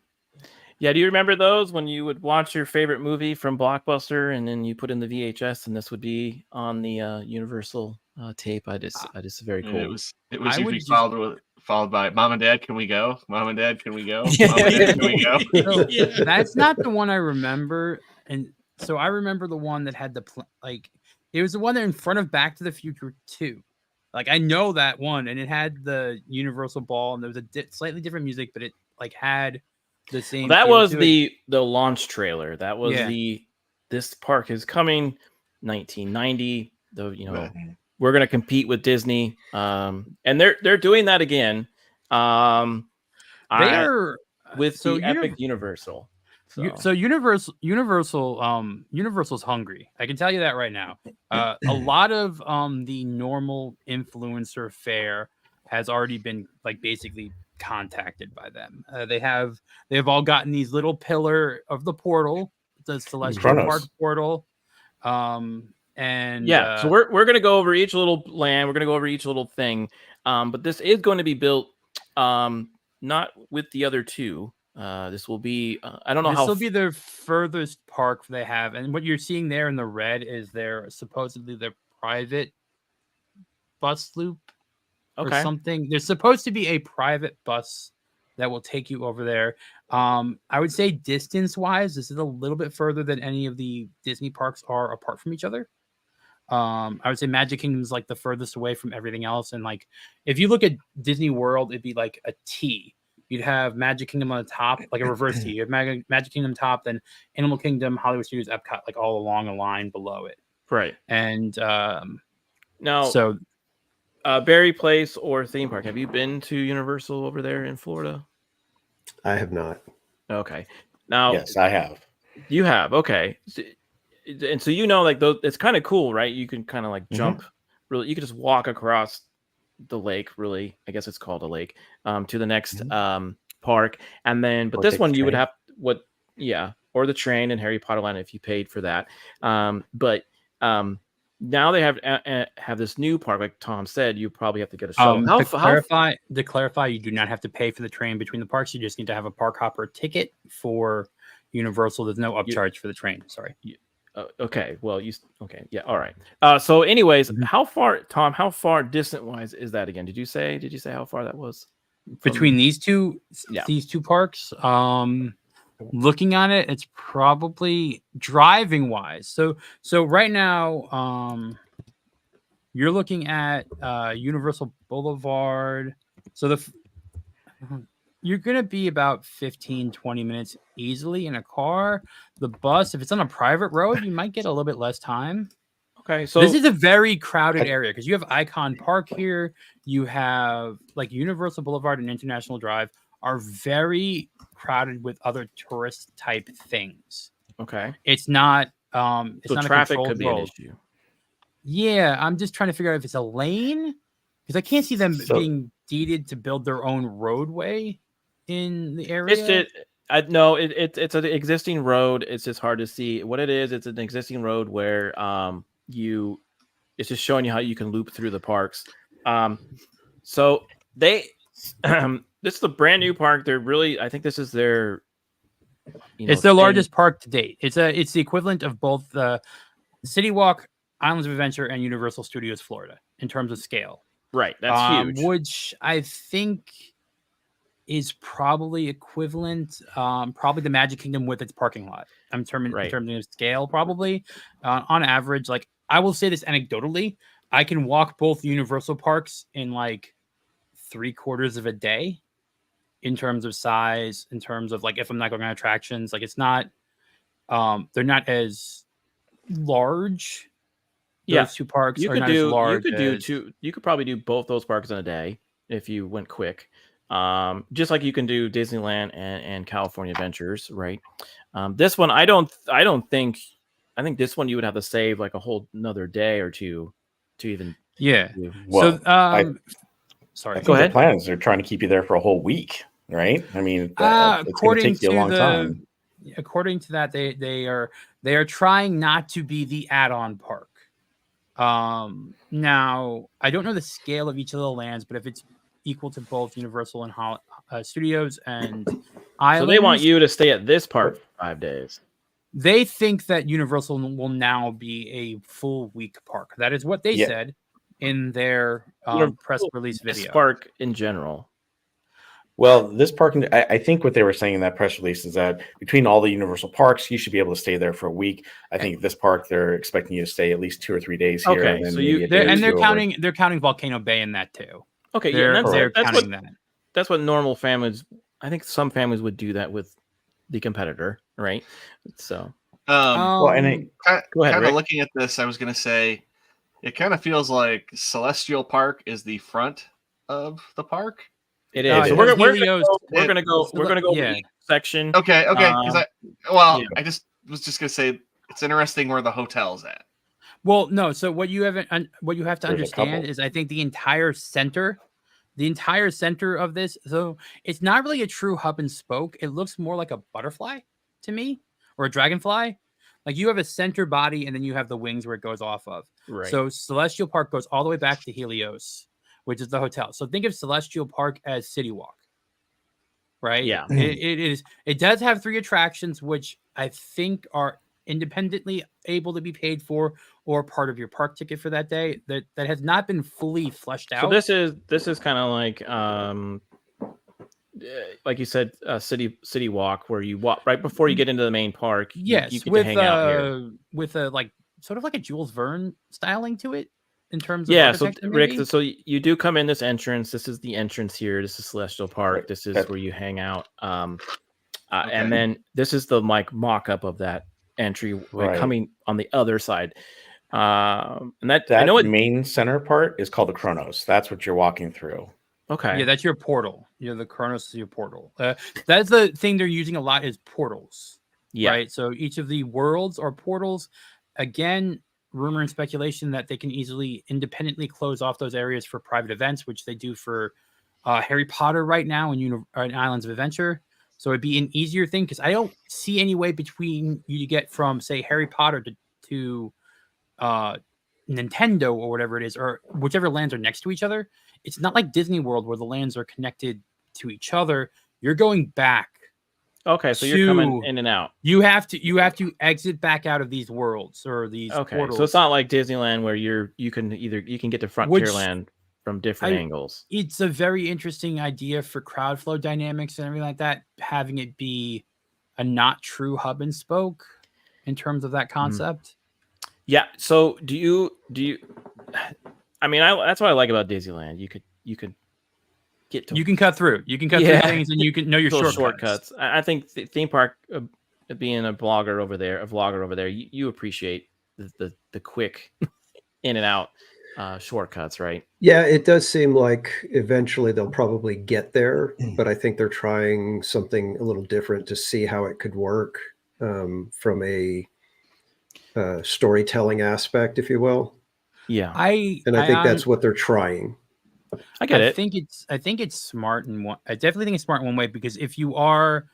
Yeah, do you remember those when you would watch your favorite movie from Blockbuster and then you put in the VHS and this would be on the Universal tape? I just very cool. It was usually followed by Mom and Dad, can we go? Mom and Dad, can we go? Mom and Dad, can we go? So, that's not the one I remember, and so I remember the one that had it was the one that in front of Back to the Future 2. Like I know that one, and it had the Universal ball, and there was a slightly different music, but it like had the same. That was the launch trailer. That was this park is coming 1990. We're gonna compete with Disney, and they're doing that again. They are with the Epic Universal. So Universal's hungry. I can tell you that right now. A lot of the normal influencer fare has already been like basically contacted by them. They have all gotten these little pillar of the portal, the Celestial Park portal. So we're gonna go over each little land. We're gonna go over each little thing. But this is going to be built not with the other two. This will be I don't know how. This will be the furthest park they have, and what you're seeing there in the red is supposedly their private bus loop or something. There's supposed to be a private bus that will take you over there. I would say distance-wise, this is a little bit further than any of the Disney parks are apart from each other. I would say Magic Kingdom is like the furthest away from everything else, and like if you look at Disney World, it'd be like a T. You'd have Magic Kingdom on the top, like a reverse T. You have Magic Kingdom top, then Animal Kingdom, Hollywood Studios, Epcot, like all along a line below it. Right. And Berry Place or theme park. Have you been to Universal over there in Florida? I have not. Okay. Now, yes, I have. You have. Okay. And so like those, it's kind of cool, right? You can kind of like jump. Really, you can just walk across the lake. Really, I guess it's called a lake. To the next park, and then but this one you would have or the train in Harry Potter Land if you paid for that. Now they have this new park, like Tom said. You probably have to get a shuttle. To clarify, you do not have to pay for the train between the parks. You just need to have a park hopper ticket for Universal. There's no upcharge for the train. Sorry. Okay. Well, yeah. All right. So, anyways, how far distant wise is that again? Did you say how far that was between these two parks? Looking on it, it's probably driving wise. So right now, you're looking at Universal Boulevard. So you're going to be about 15-20 minutes easily in a car. The bus, if it's on a private road, you might get a little bit less time. Okay, so this is a very crowded area because you have Icon Park here. You have like Universal Boulevard and International Drive are very crowded with other tourist type things. Okay. It's not so not traffic a could be road. an issue. Yeah, I'm just trying to figure out if it's a lane because I can't see them being deeded to build their own roadway in the area. It's just, no, it's an existing road. It's just hard to see what it is. It's an existing road where it's just showing you how you can loop through the parks. So they this is a brand new park. They're really, I think this is their, it's their largest park to date. It's the equivalent of both the City Walk, Islands of Adventure, and Universal Studios Florida in terms of scale. Right, that's huge. Which I think is probably equivalent, probably the Magic Kingdom with its parking lot. In terms of scale, probably on average. Like I will say this anecdotally, I can walk both Universal parks in like 3/4 of a day. In terms of size, in terms of like if I'm not going on attractions, like it's not, they're not as large. Those two parks are not as large. You could probably do both those parks in a day if you went quick. Just like you can do Disneyland and California Adventures, right? This one, I think this one you would have to save like a whole another day or two to even. Yeah. Do. Well, sorry. I think the plans are trying to keep you there for a whole week, right? I mean, it's going to take you a long time. According to that, they are trying not to be the add-on park. Now I don't know the scale of each of the lands, but if it's equal to both Universal and Studios and Islands, so they want you to stay at this park for 5 days. They think that Universal will now be a full week park. That is what they said in their press release video. This park in general. Well, this park, I think what they were saying in that press release is that between all the Universal parks, you should be able to stay there for a week. I think this park, they're expecting you to stay at least 2 or 3 days here. Okay, and so they're counting Volcano Bay in that too. Okay, they're counting that. That's what normal families. I think some families would do that with the competitor, right? So, go ahead. Kind of Rick. looking at this, I was going to say, it kind of feels like Celestial Park is the front of the park. It is. So we're gonna go each section. Okay. Because I just was just gonna say it's interesting where the hotel's at. Well, no. So what you have to understand is I think the entire center of this. So it's not really a true hub and spoke. It looks more like a butterfly to me, or a dragonfly. Like you have a center body and then you have the wings where it goes off of. Right. So Celestial Park goes all the way back to Helios, which is the hotel. So think of Celestial Park as City Walk, right? Yeah. It does have 3 attractions, which I think are independently able to be paid for or part of your park ticket for that day. That has not been fully fleshed out. So this is kind of like you said, City Walk, where you walk right before you get into the main park. Yes, you get to hang out here with a like sort of like a Jules Verne styling to it. In terms of so Rick, so you do come in this entrance. This is the entrance here. This is Celestial Park. Right. This is where you hang out. And then this is the mock-up of that entry coming on the other side. And that I know main center part is called the Chronos. That's what you're walking through. Okay. Yeah, that's your portal. The Chronos is your portal. That's the thing they're using a lot is portals. Yeah. Right. So each of the worlds are portals. Again, rumor and speculation that they can easily independently close off those areas for private events, which they do for Harry Potter right now in Islands of Adventure. So it'd be an easier thing because I don't see any way between you to get from, say, Harry Potter to Nintendo or whatever it is, or whichever lands are next to each other. It's not like Disney World where the lands are connected to each other. You're going back. Okay, so you're coming in and out. You have to exit back out of these worlds or these portals. So it's not like Disneyland where you can get to Frontierland from different angles. It's a very interesting idea for crowd flow dynamics and everything like that, having it be a not true hub and spoke in terms of that concept. Yeah. So do you I mean, that's what I like about Disneyland. You could get to. You can cut through. You can cut through things, and you can know your shortcuts. I think the theme park, being a vlogger over there, you appreciate the quick in and out shortcuts, right? Yeah, it does seem like eventually they'll probably get there, but I think they're trying something a little different to see how it could work from a storytelling aspect, if you will. Yeah. I think that's what they're trying. I get it. I think it's smart in one. I definitely think it's smart in one way, because if you are,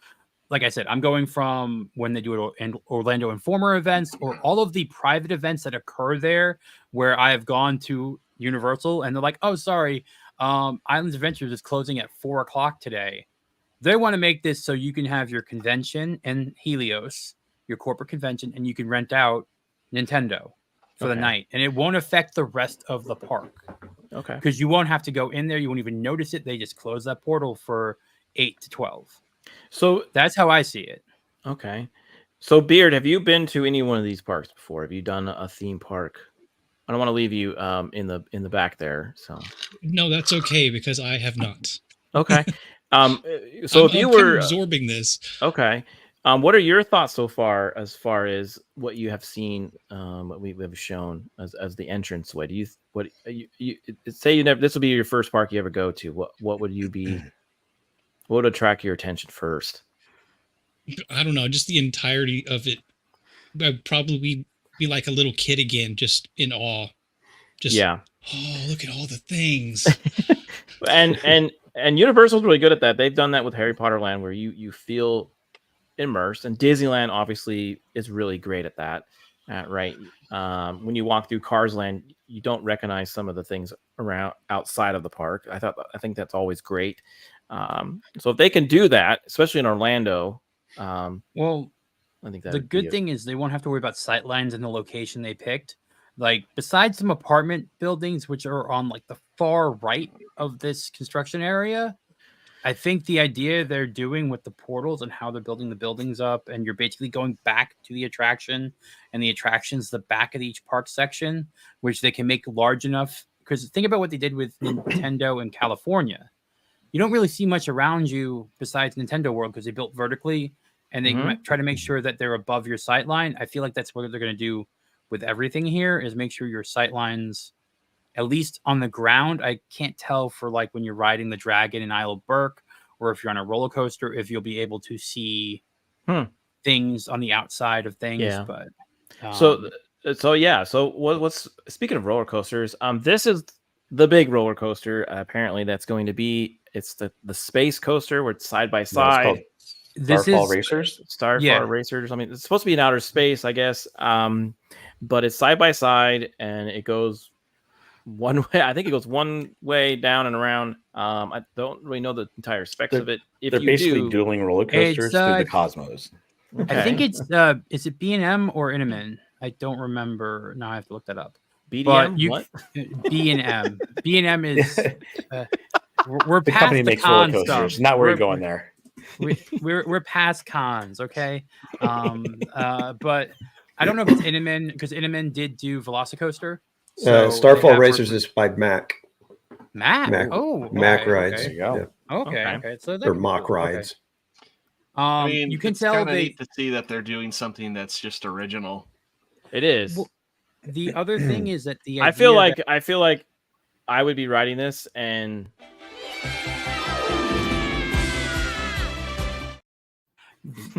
like I said, I'm going from when they do it in Orlando Informer events or all of the private events that occur there, where I have gone to Universal and they're like, "Oh, sorry, Islands Adventures is closing at 4:00 today." They want to make this so you can have your convention in Helios, your corporate convention, and you can rent out Nintendo for the night, and it won't affect the rest of the park. Okay. Because you won't have to go in there. You won't even notice it. They just close that portal for 8 to 12. So that's how I see it. Okay. So Beard, have you been to any one of these parks before? Have you done a theme park? I don't want to leave you in the back there. So No, that's okay because I have not. Okay. So if you were absorbing this, okay. What are your thoughts so far as what you have seen, what we have shown as the entrance way? Do you say you never? This will be your first park you ever go to. What would you be? What would attract your attention first? I don't know, just the entirety of it. I'd probably be like a little kid again, just in awe. Just yeah. Oh, look at all the things. and Universal's really good at that. They've done that with Harry Potter Land, where you feel immersed, and Disneyland obviously is really great at that. Right. When you walk through Cars Land, you don't recognize some of the things around outside of the park. I think that's always great. So if they can do that, especially in Orlando, well, I think that the good thing is they won't have to worry about sight lines and the location they picked. Like, besides some apartment buildings, which are on like the far right of this construction area, I think the idea they're doing with the portals and how they're building the buildings up, and you're basically going back to the attraction, and the attraction's the back of each park section, which they can make large enough. Because think about what they did with Nintendo in California. You don't really see much around you besides Nintendo World because they built vertically, and they try to make sure that they're above your sight line. I feel like that's what they're going to do with everything here, is make sure your sight lines, at least on the ground. I can't tell for like when you're riding the dragon in Isle of Berk, or if you're on a roller coaster, if you'll be able to see things on the outside of things. Yeah. But so what's speaking of roller coasters, this is the big roller coaster apparently that's going to be, it's the space coaster where it's side by side. Starfall Racers? Starfall Racers. I mean, it's supposed to be in outer space, I guess. But it's side by side, and it goes one way. I think it goes one way down and around. I don't really know the entire specs of it. If they're basically dueling roller coasters through the cosmos. I think it's is it B&M or Inaman? I don't remember. Now I have to look that up. BDM? What? B&M. B&M is we're the past company the makes roller con coasters. stuff. Not where you're going there. We're past cons, okay? But I don't know if it's Inaman, because Inaman did do Velocicoaster. So Starfall Racers is by Mac. Mac. Mac Okay. Rides. Okay. There you go. Okay. So or Mock Rides. I mean, you can it's tell kind of they neat to see that they're doing something that's just original. It is. Well, the other thing is that I feel like I would be riding this, and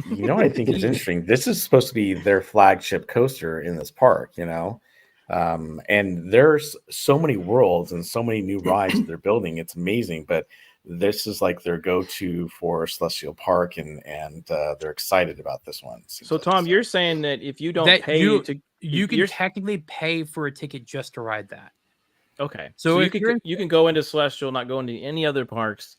you know, I think it's interesting. This is supposed to be their flagship coaster in this park, you know, and there's so many worlds and so many new rides that they're building. It's amazing, but this is like their go-to for Celestial Park, and they're excited about this one. So Tom, you're saying that if you don't pay you can technically pay for a ticket just to ride that. Okay, so you can go into Celestial, not go into any other parks,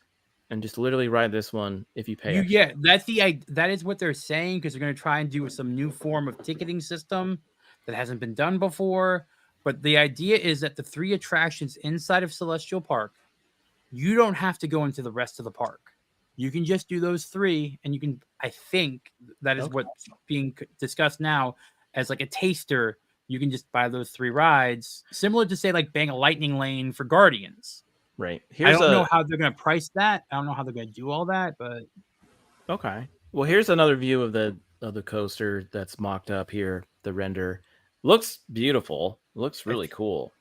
and just literally ride this one if you pay. Yeah, that is what they're saying, because they're going to try and do some new form of ticketing system that hasn't been done before. But the idea is that the 3 attractions inside of Celestial Park, you don't have to go into the rest of the park. You can just do those 3, and you can. I think that is what's being discussed now as like a taster. You can just buy those 3 rides, similar to say like bang a lightning lane for Guardians. Right. I don't know how they're going to price that. I don't know how they're going to do all that, but okay. Well, here's another view of the coaster that's mocked up here. The render looks beautiful. Looks really cool.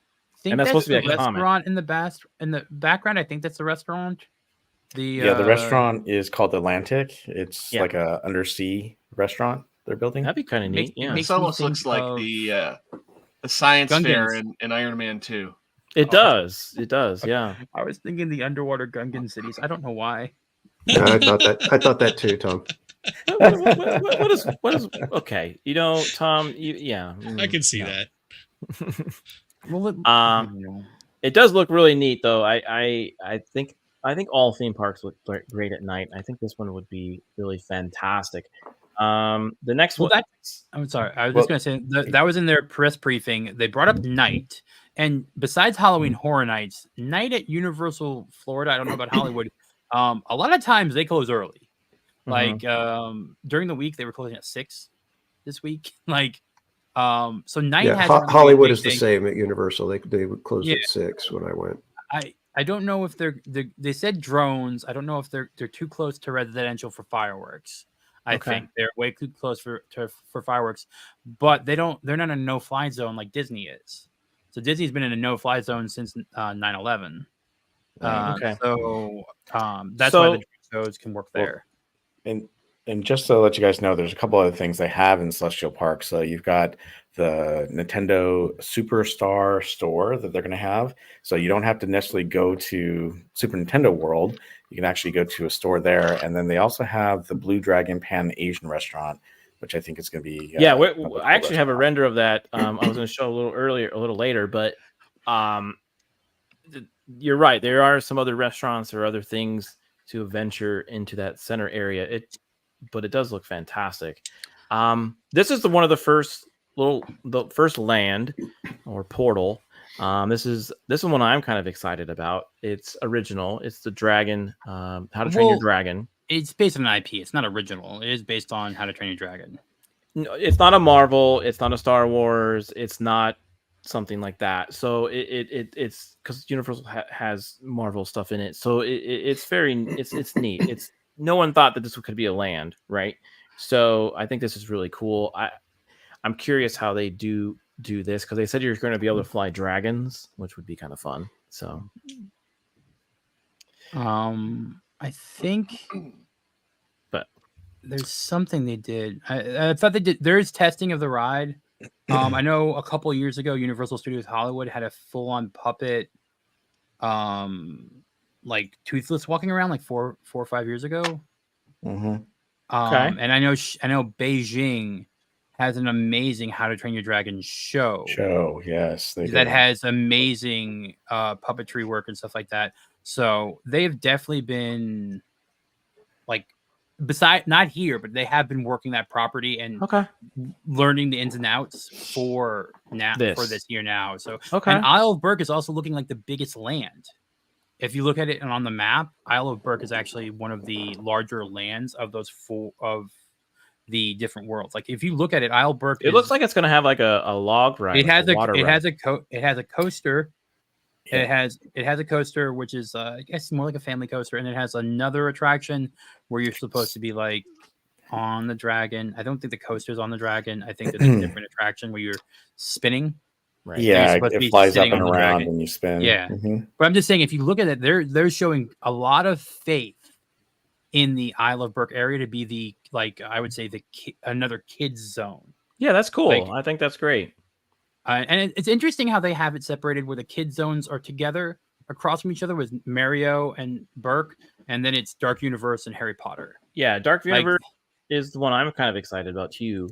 And that's supposed to be a restaurant in the background. I think that's the restaurant. The restaurant is called Atlantic. It's like a undersea restaurant they're building. That'd be kind of neat. Yeah, This almost looks like the science fair Gungans. in Iron Man 2. It does. It does. Yeah. I was thinking the underwater Gungan cities. I don't know why. Yeah, I thought that too, Tom. What is okay? You know, Tom. Yeah. I can see that. Well, it does look really neat, though. I think all theme parks look great at night. I think this one would be really fantastic. The next one. I'm sorry. I was just going to say that was in their press briefing. They brought up night, and besides Halloween Horror Nights, night at Universal Florida. I don't know about Hollywood. A lot of times they close early. Like during the week, they were closing at 6 this week. Like, so night has Hollywood is the same at Universal. They would close at 6 when I went. I don't know if they said drones. I don't know if they're too close to residential for fireworks. I think they're way too close for fireworks, but they're not in a no-fly zone like Disney is. So Disney's been in a no-fly zone since 9/11. So that's why the shows can work there. And just to let you guys know, there's a couple other things they have in Celestial Park. So you've got the Nintendo Superstar store that they're going to have. So you don't have to necessarily go to Super Nintendo World. You can actually go to a store there. And then they also have the Blue Dragon Pan Asian restaurant, which I think is going to be. I actually have a render of that. I was going to show a little later, but you're right. There are some other restaurants or other things to venture into that center area. But it does look fantastic. This is one of the first land or portal. This is one I'm kind of excited about. It's original. It's the Dragon. How to Train Your Dragon. It's based on an IP. It's not original. It is based on How to Train Your Dragon. No, it's not a Marvel. It's not a Star Wars. It's not something like that. So it's because Universal has Marvel stuff in it. So it's neat. It's no one thought that this could be a land, right? So I think this is really cool. I'm curious how they do this because they said you're going to be able to fly dragons, which would be kind of fun. So, I think, but there's something they did. I thought they did. There is testing of the ride. I know a couple of years ago, Universal Studios Hollywood had a full-on puppet. Like Toothless walking around like 4 or 5 years ago. Mm-hmm. And I know Beijing has an amazing How to Train Your Dragon show. Yes, that has amazing puppetry work and stuff like that. So they've definitely been like, not here, but they have been working that property and learning the ins and outs for this year now. So and Isle of Berk is also looking like the biggest land. If you look at it on the map, Isle of Berk is actually one of the larger lands of those of the different worlds. Like if you look at it, Isle of Berk, it looks like it's going to have like a log ride. It has a coaster. Yeah. It has a coaster, which is I guess more like a family coaster, and it has another attraction where you're supposed to be like on the dragon. I don't think the coaster's on the dragon. I think there's a different attraction where you're spinning. Right. Yeah, it flies up and around and you spin. Yeah. But I'm just saying, if you look at it, they're showing a lot of faith in the Isle of Berk area to be I would say another kids zone. Yeah, that's cool. I think that's great. And it's interesting how they have it separated where the kids zones are together across from each other with Mario and Berk, and then it's Dark Universe and Harry Potter. Yeah, Dark Universe is the one I'm kind of excited about too.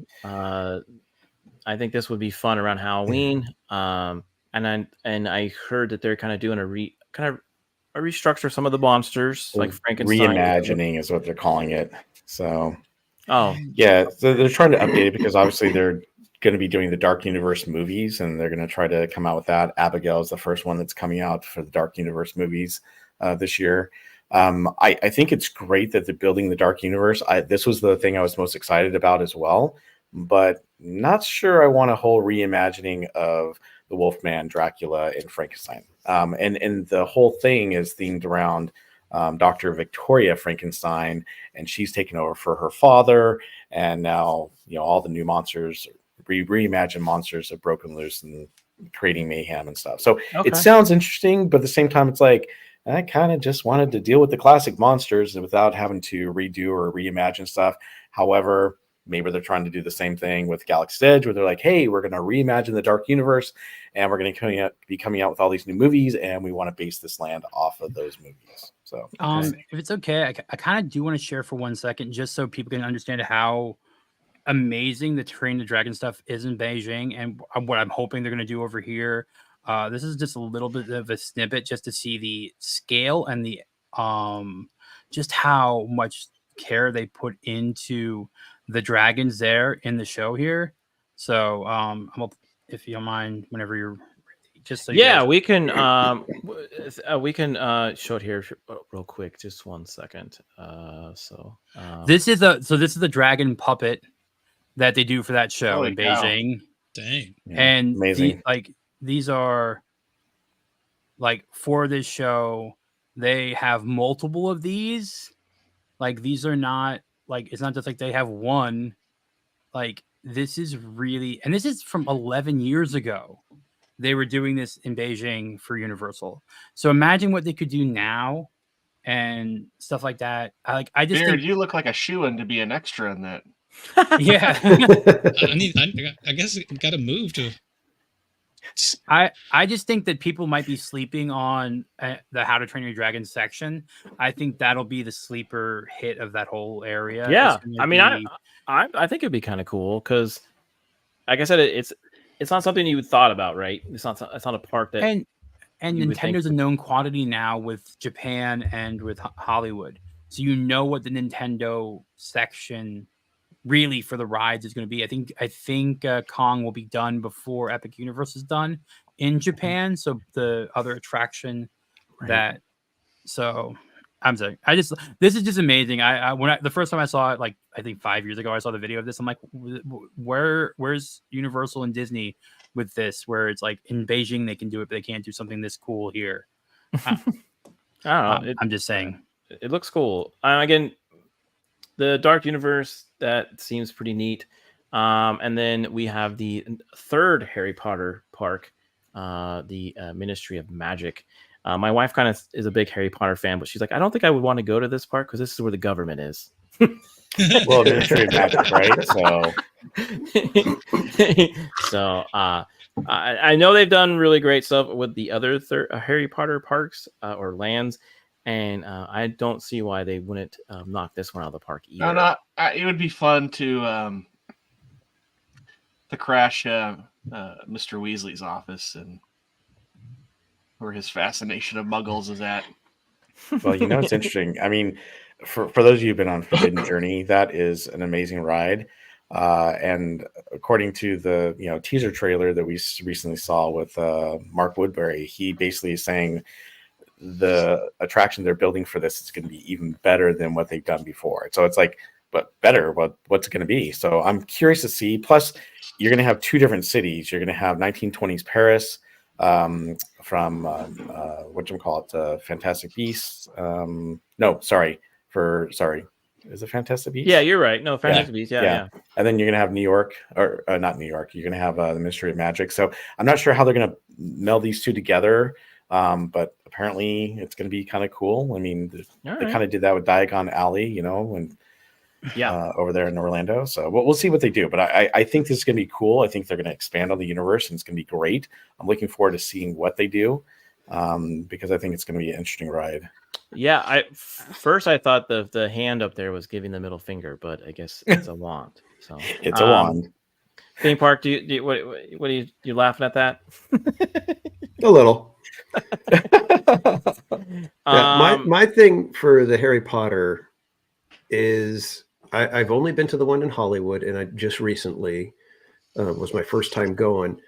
I think this would be fun around Halloween. And I heard that they're kind of doing a restructure some of the monsters, like Frankenstein. Reimagining is what they're calling it. So, yeah, so they're trying to update it because obviously they're going to be doing the Dark Universe movies, and they're going to try to come out with that. Abigail is the first one that's coming out for the Dark Universe movies this year. I think it's great that they're building the Dark Universe. This was the thing I was most excited about as well. But not sure I want a whole reimagining of the Wolfman, Dracula, and Frankenstein. And the whole thing is themed around Dr. Victoria Frankenstein, and she's taken over for her father. And now, all the new monsters, reimagined monsters have broken loose and creating mayhem and stuff. So it sounds interesting, but at the same time, it's like, I kind of just wanted to deal with the classic monsters without having to redo or reimagine stuff. However, maybe they're trying to do the same thing with Galaxy's Edge, where they're like, hey, we're going to reimagine the Dark Universe, and we're going to be coming out with all these new movies, and we want to base this land off of those movies. So, if it's okay, I kind of do want to share for 1 second, just so people can understand how amazing the Train the Dragon stuff is in Beijing, and what I'm hoping they're going to do over here. This is just a little bit of a snippet just to see the scale and the just how much care they put into the dragons there in the show here. So if you don't mind, whenever you're ready, just so we can show it here real quick. Just 1 second. This is the dragon puppet that they do for that show in cow. Beijing. Dang. And amazing. These are like, for this show, they have multiple of these. Like, these are not like, it's not just like they have one. Like, this is really, and this is from 11 years ago. They were doing this in Beijing for Universal. So imagine what they could do now and stuff like that. I just Jared, think you look like a shoo-in to be an extra in that. yeah. I guess it got to move to. I just think that people might be sleeping on the How to Train Your Dragon section. I think that'll be the sleeper hit of that whole area. Yeah, I mean, I think it'd be kind of cool because, like I said, it's not something you thought about, right? It's not a park that and Nintendo's a known quantity now with Japan and with Hollywood, so you know what the Nintendo section really for the rides is going to be. I think Kong will be done before Epic Universe is done in Japan. So the other attraction so I'm sorry. This is just amazing. The first time I saw it, like I think 5 years ago, I saw the video of this. I'm like, where's Universal and Disney with this? Where it's like in Beijing they can do it, but they can't do something this cool here. I don't know. I'm just saying. It looks cool. Again, the Dark Universe, that seems pretty neat. And then we have the third Harry Potter park, the Ministry of Magic. My wife kind of is a big Harry Potter fan, but she's like, I don't think I would want to go to this park because this is where the government is. Well, Ministry of Magic, right? So I know they've done really great stuff with the other Harry Potter parks or lands. And I don't see why they wouldn't knock this one out of the park either. It would be fun to crash Mr. Weasley's office and where his fascination of Muggles is at. Well, it's interesting. I mean, for those of you who've been on Forbidden Journey, that is an amazing ride. And according to the teaser trailer that we recently saw with Mark Woodbury, he basically is saying the attraction they're building for this is going to be even better than what they've done before. So it's like, but better, what's it going to be? So I'm curious to see. Plus, you're going to have two different cities. You're going to have 1920s Paris from Fantastic Beasts. Is it Fantastic Beasts? Yeah, you're right. No, Fantastic Beasts. Yeah. And then you're going to have New York, or not New York. You're going to have the Ministry of Magic. So I'm not sure how they're going to meld these two together. But apparently it's going to be kind of cool. I mean, they kind of did that with Diagon Alley, over there in Orlando. So we'll see what they do. But I think this is going to be cool. I think they're going to expand on the universe, and it's going to be great. I'm looking forward to seeing what they do because I think it's going to be an interesting ride. Yeah, first I thought the hand up there was giving the middle finger, but I guess it's a wand. So it's a wand. Theme park, what are you laughing at that? A little. My thing for the Harry Potter is I've only been to the one in Hollywood, and I just recently was my first time going.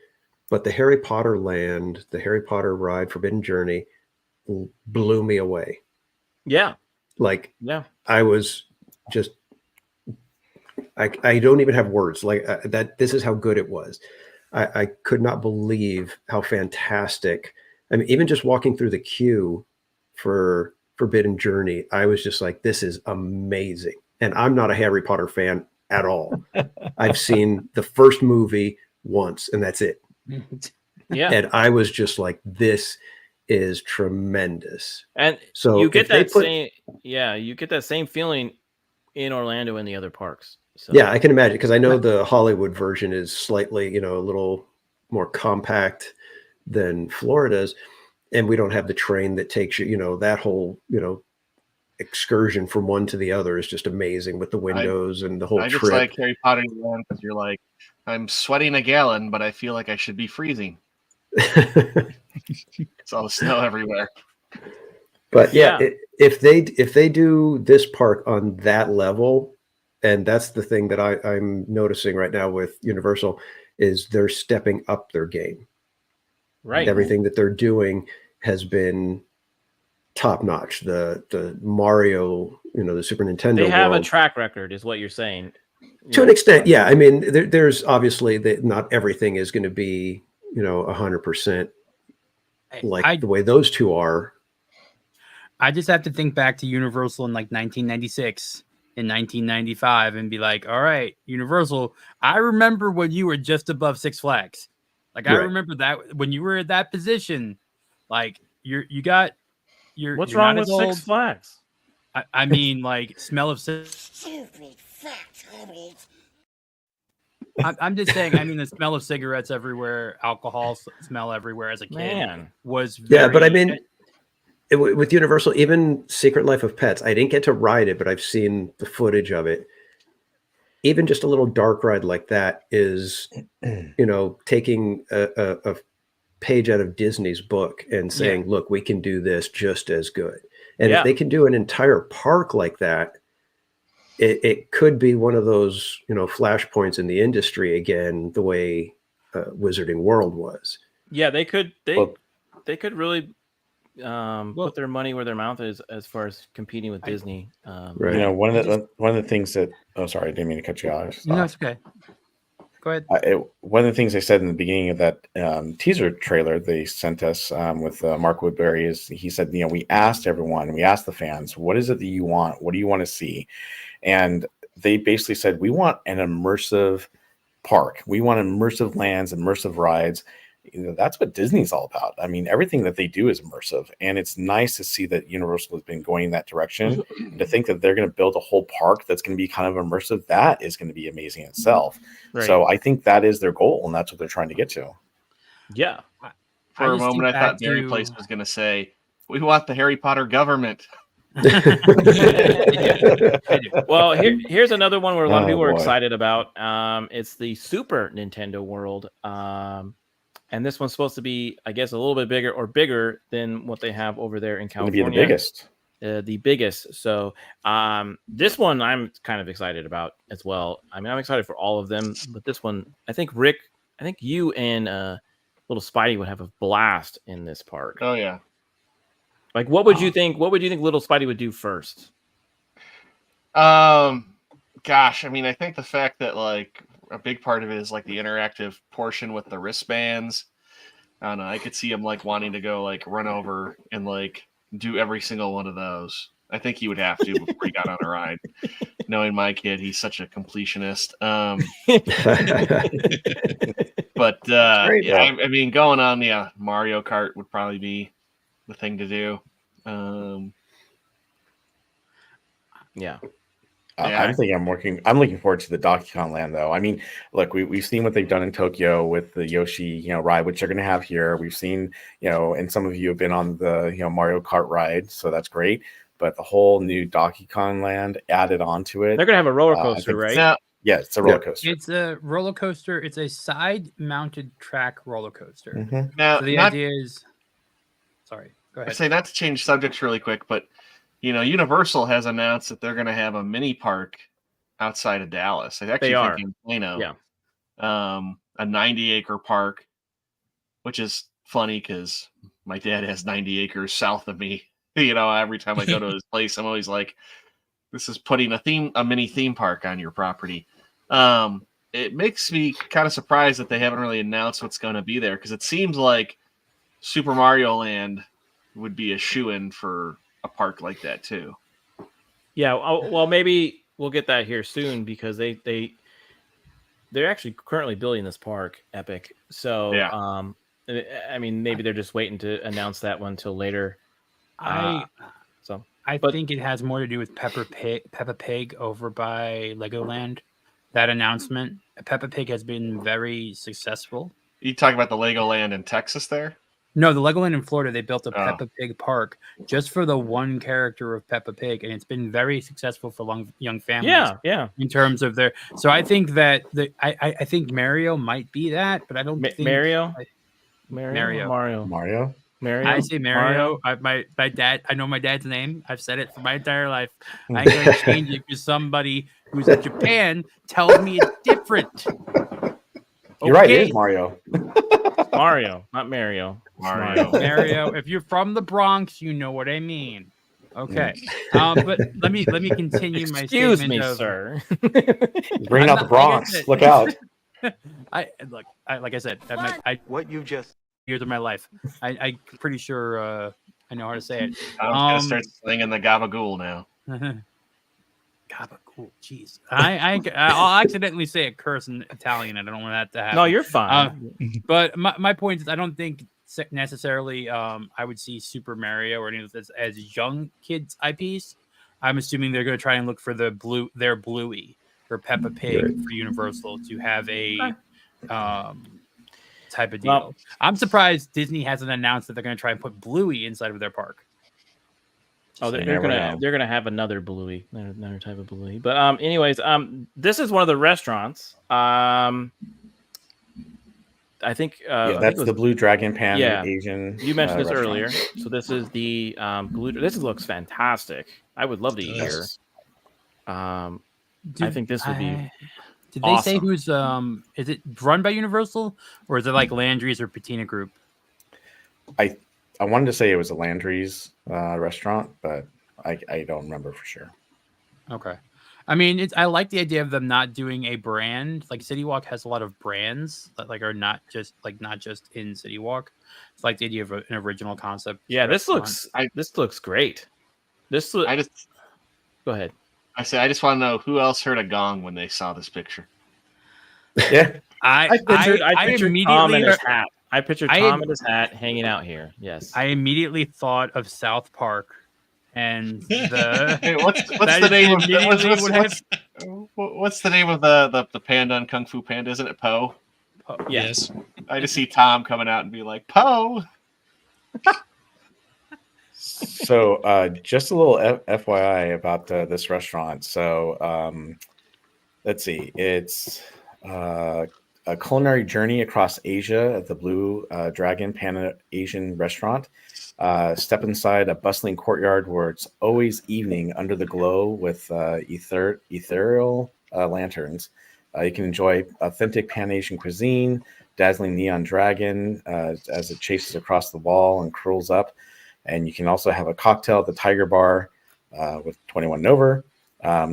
But the Harry Potter land, the Harry Potter ride, Forbidden Journey, blew me away. Yeah. I was just, I don't even have words that. This is how good it was. I could not believe how fantastic. I mean, even just walking through the queue for Forbidden Journey, I was just like, this is amazing. And I'm not a Harry Potter fan at all. I've seen the first movie once, and that's it. Yeah. And I was just like, this is tremendous. And so you get that same feeling in Orlando and the other parks. So Yeah, I can imagine because I know the Hollywood version is slightly, a little more compact than Florida's, and we don't have the train that takes you, that whole, excursion from one to the other is just amazing with the windows and the whole I just trip. like Harry Potter Land because you're like, I'm sweating a gallon, but I feel like I should be freezing. It's all the snow everywhere. But yeah, if they do this park on that level, and that's the thing that I'm noticing right now with Universal, is they're stepping up their game. Right. Everything that they're doing has been top notch. The Mario, the Super Nintendo they have world, a track record, is what you're saying. to an extent. Yeah, I mean, there's obviously that not everything is going to be 100% like the way those two are. I just have to think back to Universal in like 1996 and 1995 and be like, all right, Universal, I remember when you were just above Six Flags. Like, I Right. remember that when you were at that position, like you're What's you're wrong not with as old. Six Flags? I mean, like, smell of I'm just saying, I mean, the smell of cigarettes everywhere, alcohol smell everywhere as a kid was very, yeah, but I mean, with Universal, even Secret Life of Pets, I didn't get to ride it, but I've seen the footage of it. Even just a little dark ride like that is, taking a page out of Disney's book and saying, look, we can do this just as good. And if they can do an entire park like that, it could be one of those, flashpoints in the industry again, the way Wizarding World was. Yeah, they could really put their money where their mouth is as far as competing with Disney. Right. One of the things that sorry, I didn't mean to cut you off. No, it's okay. Go ahead. One of the things they said in the beginning of that teaser trailer they sent us with Mark Woodbury is he said, we asked everyone, we asked the fans, what is it that you want? What do you want to see? And they basically said, we want an immersive park. We want immersive lands, immersive rides. That's what Disney's all about. I mean, everything that they do is immersive, and it's nice to see that Universal has been going in that direction. And to think that they're going to build a whole park that's going to be kind of immersive, that is going to be amazing in itself. Right. So I think that is their goal, and that's what they're trying to get to. Yeah. For a moment, I thought Barry Place was going to say, "We want the Harry Potter government." Well, here's another one where a lot of people are boy. excited about. It's the Super Nintendo World. And this one's supposed to be, I guess, a little bit bigger than what they have over there in California. Going to be the biggest. The biggest. So this one I'm kind of excited about as well. I mean, I'm excited for all of them, but this one, I think Rick, you and little Spidey would have a blast in this park. Oh yeah. Like, what would you think? What would you think little Spidey would do first? Gosh, I mean, I think the fact that like a big part of it is like the interactive portion with the wristbands. I don't know. I could see him like wanting to go like run over and like do every single one of those. I think he would have to before he got on a ride. Knowing my kid, he's such a completionist. But great, yeah, I mean, going on, Mario Kart would probably be the thing to do. Yeah. I'm looking forward to the Donkey Kong Land, though. I mean, look, we've seen what they've done in Tokyo with the Yoshi, ride, which they're going to have here. We've seen, and some of you have been on the, Mario Kart ride, so that's great. But the whole new Donkey Kong Land added onto it. They're going to have a roller coaster, right? Yeah, it's a roller coaster. It's a roller coaster. It's a side-mounted track roller coaster. Mm-hmm. Now, so the idea is, sorry, go ahead. I say not to change subjects really quick, but Universal has announced that they're going to have a mini park outside of Dallas. I actually think in Plano. Yeah. A 90-acre park, which is funny because my dad has 90 acres south of me. Every time I go to his place, I'm always like, this is putting a mini theme park on your property. It makes me kind of surprised that they haven't really announced what's going to be there, because it seems like Super Mario Land would be a shoo-in for a park like that too. Yeah, well, maybe we'll get that here soon, because they're actually currently building this park, Epic. So yeah. I mean, maybe they're just waiting to announce that one till later. I think it has more to do with Peppa Pig over by Legoland. that announcement. Peppa Pig has been very successful. You talk about the Legoland in Texas there? No, the Legoland in Florida, they built a Oh. Peppa Pig park just for the one character of Peppa Pig, and it's been very successful for young families. Yeah. In terms of their, so I think that I think Mario might be that, but I don't think Mario. I say Mario. My dad. I know my dad's name. I've said it for my entire life. I ain't gonna change it because somebody who's in Japan tells me it's different. You're right. It is Mario. Mario, not Mario. Mario. If you're from the Bronx, you know what I mean. Okay. But let me continue my Excuse statement. me, sir. Bringing out the Bronx. Look out. Like I said, What you just years of my life. I'm pretty sure I know how to say it. I'm gonna start slinging the gabagool now. Gabagool, jeez. I'll accidentally say a curse in Italian. I don't want that to happen. No, you're fine. But my point is, I don't think necessarily I would see Super Mario or any of this as young kids IPs. I'm assuming they're going to try and look for their Bluey or Peppa Pig for Universal to have a type of deal. Well, I'm surprised Disney hasn't announced that they're going to try and put Bluey inside of their park. Oh, they're gonna have another Bluey, another type of Bluey. But anyways, this is one of the restaurants. I think that's the Blue Dragon Pan Asian. You mentioned this restaurant. earlier, so this is the Blue. This looks fantastic. I would love to eat here. I think this would be. Did they say who's is it run by Universal or is it like Landry's or Patina Group? I wanted to say it was a Landry's restaurant, but I don't remember for sure. Okay. I mean, I like the idea of them not doing a brand. Like City Walk has a lot of brands that are not just in City Walk. It's like the idea of an original concept. Yeah, this looks great. Go ahead. I just want to know who else heard a gong when they saw this picture. Yeah, I pictured Tom in his hat. I pictured Tom in his hat hanging out here. Yes. I immediately thought of South Park and the Hey, what's the name of what's the name of the panda in Kung Fu Panda? Isn't it Poe? Yes. I just see Tom coming out and be like, Poe. So just a little FYI about this restaurant. So let's see. It's a culinary journey across Asia at the Blue Dragon Pan Asian restaurant. Step inside a bustling courtyard where it's always evening under the glow with ethereal lanterns. You can enjoy authentic Pan Asian cuisine, dazzling neon dragon as it chases across the wall and curls up. And you can also have a cocktail at the Tiger Bar with 21 and over.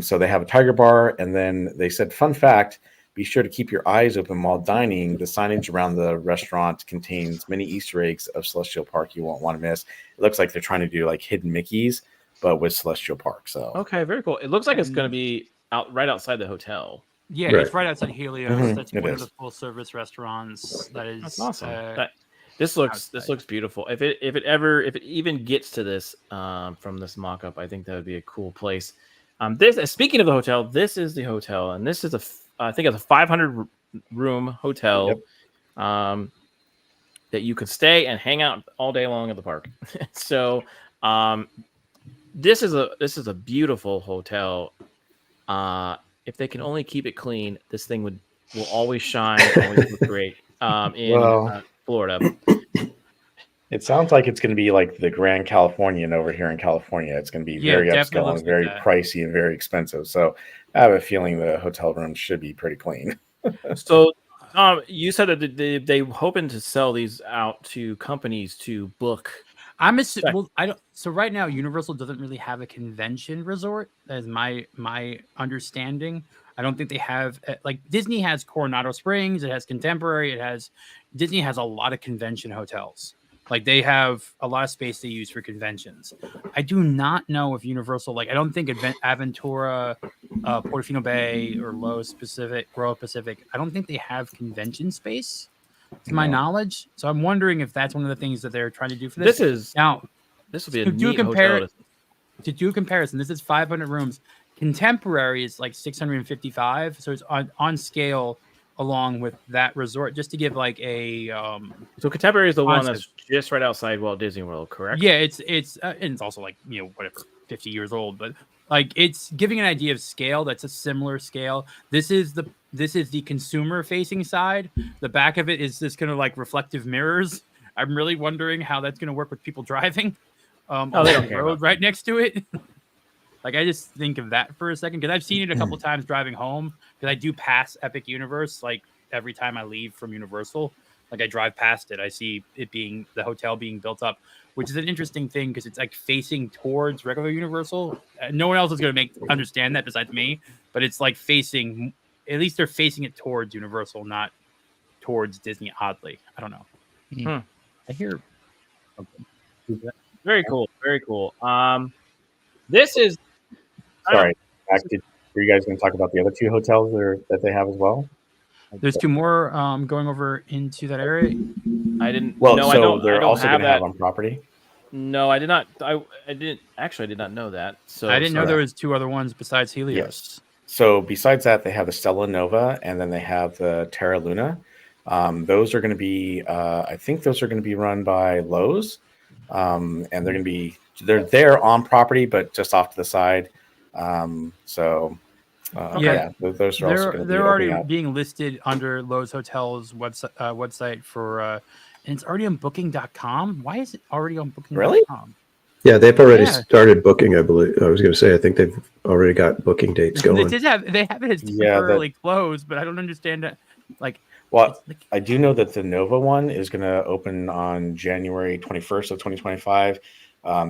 So they have a Tiger Bar, and then they said, fun fact, be sure to keep your eyes open while dining. The signage around the restaurant contains many Easter eggs of Celestial Park you won't want to miss. It looks like they're trying to do like hidden Mickeys, but with Celestial Park. So okay, very cool. It looks like it's going to be right outside the hotel. Yeah, it's right outside Helios. Mm-hmm. That's one of the full service restaurants. That's awesome. This looks beautiful. If it even gets to this from this mock-up, I think that would be a cool place. Speaking of the hotel, this is the hotel, and this is I think it's a 500 room hotel. Yep. That you could stay and hang out all day long at the park. So this is a beautiful hotel. If they can only keep it clean, this thing will always shine, always look great. In Florida. It sounds like it's going to be like the Grand Californian over here in California. It's going to be very upscale and very pricey and very expensive. So I have a feeling the hotel rooms should be pretty clean. So you said that they hoping to sell these out to companies to book. I'm assuming. Well, I don't. So right now, Universal doesn't really have a convention resort. That is my understanding. I don't think they have like Disney has Coronado Springs. It has Contemporary. Disney has a lot of convention hotels. Like they have a lot of space they use for conventions. I do not know if Universal, I don't think Aventura, Portofino Bay, or Royal Pacific, I don't think they have convention space to my knowledge. So I'm wondering if that's one of the things that they're trying to do for this. This would be a neat hotel. To do a comparison, this is 500 rooms. Contemporary is like 655, so it's on scale along with that resort, just to give like a So Contemporary is the one concept. that's just right outside Walt Disney World, correct? Yeah, it's and it's also like, you know, whatever, 50 years old, but like it's giving an idea of scale. That's a similar scale. This is the consumer facing side. The back of it is just kind of like reflective mirrors. I'm really wondering how that's going to work with people driving they on don't the care road about right next to it. Like, I just think of that for a second because I've seen it a couple times driving home, because I do pass Epic Universe like every time I leave from Universal. Like, I drive past it, I see it being the hotel being built up, which is an interesting thing because it's like facing towards regular Universal. No one else is going to understand that besides me, but it's like facing, at least they're facing it towards Universal, not towards Disney. Oddly, I don't know. Hmm. I hear something. Very cool. Very cool. This is Sorry, were you guys going to talk about the other 2 hotels that they have as well? There's 2 more going over into that area. I didn't. Well, no, so I don't. they're I don't also have going to that have on property. No, I did not. I didn't. Actually, I did not know that. So I didn't know sorry. there was 2 other ones besides Helios. Yes. So besides that, they have the Stella Nova, and then they have the Terra Luna. Those are going to be, I think those are going to be run by Lowe's, and they're there on property, but just off to the side. Yeah, those are also going to be they're already opening up. being listed under Lowe's Hotels website for, and it's already on Booking.com. Why is it already on Booking.com? Really? Yeah, they've already started booking, I believe. I was going to say, I think they've already got booking dates going. they have it as temporarily closed, but I don't understand that. Like, well, I do know that the Nova one is going to open on January 21st of 2025.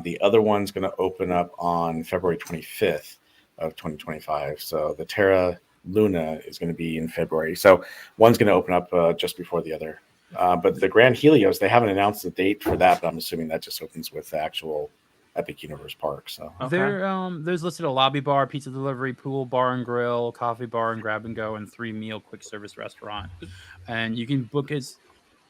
The other one's going to open up on February 25th of 2025. So the Terra Luna is going to be in February. So one's going to open up just before the other. But the Grand Helios, they haven't announced the date for that, but I'm assuming that just opens with the actual Epic Universe Park. So there's listed a lobby bar, pizza delivery, pool, bar and grill, coffee bar and grab and go, and 3-meal quick service restaurant. And you can book as.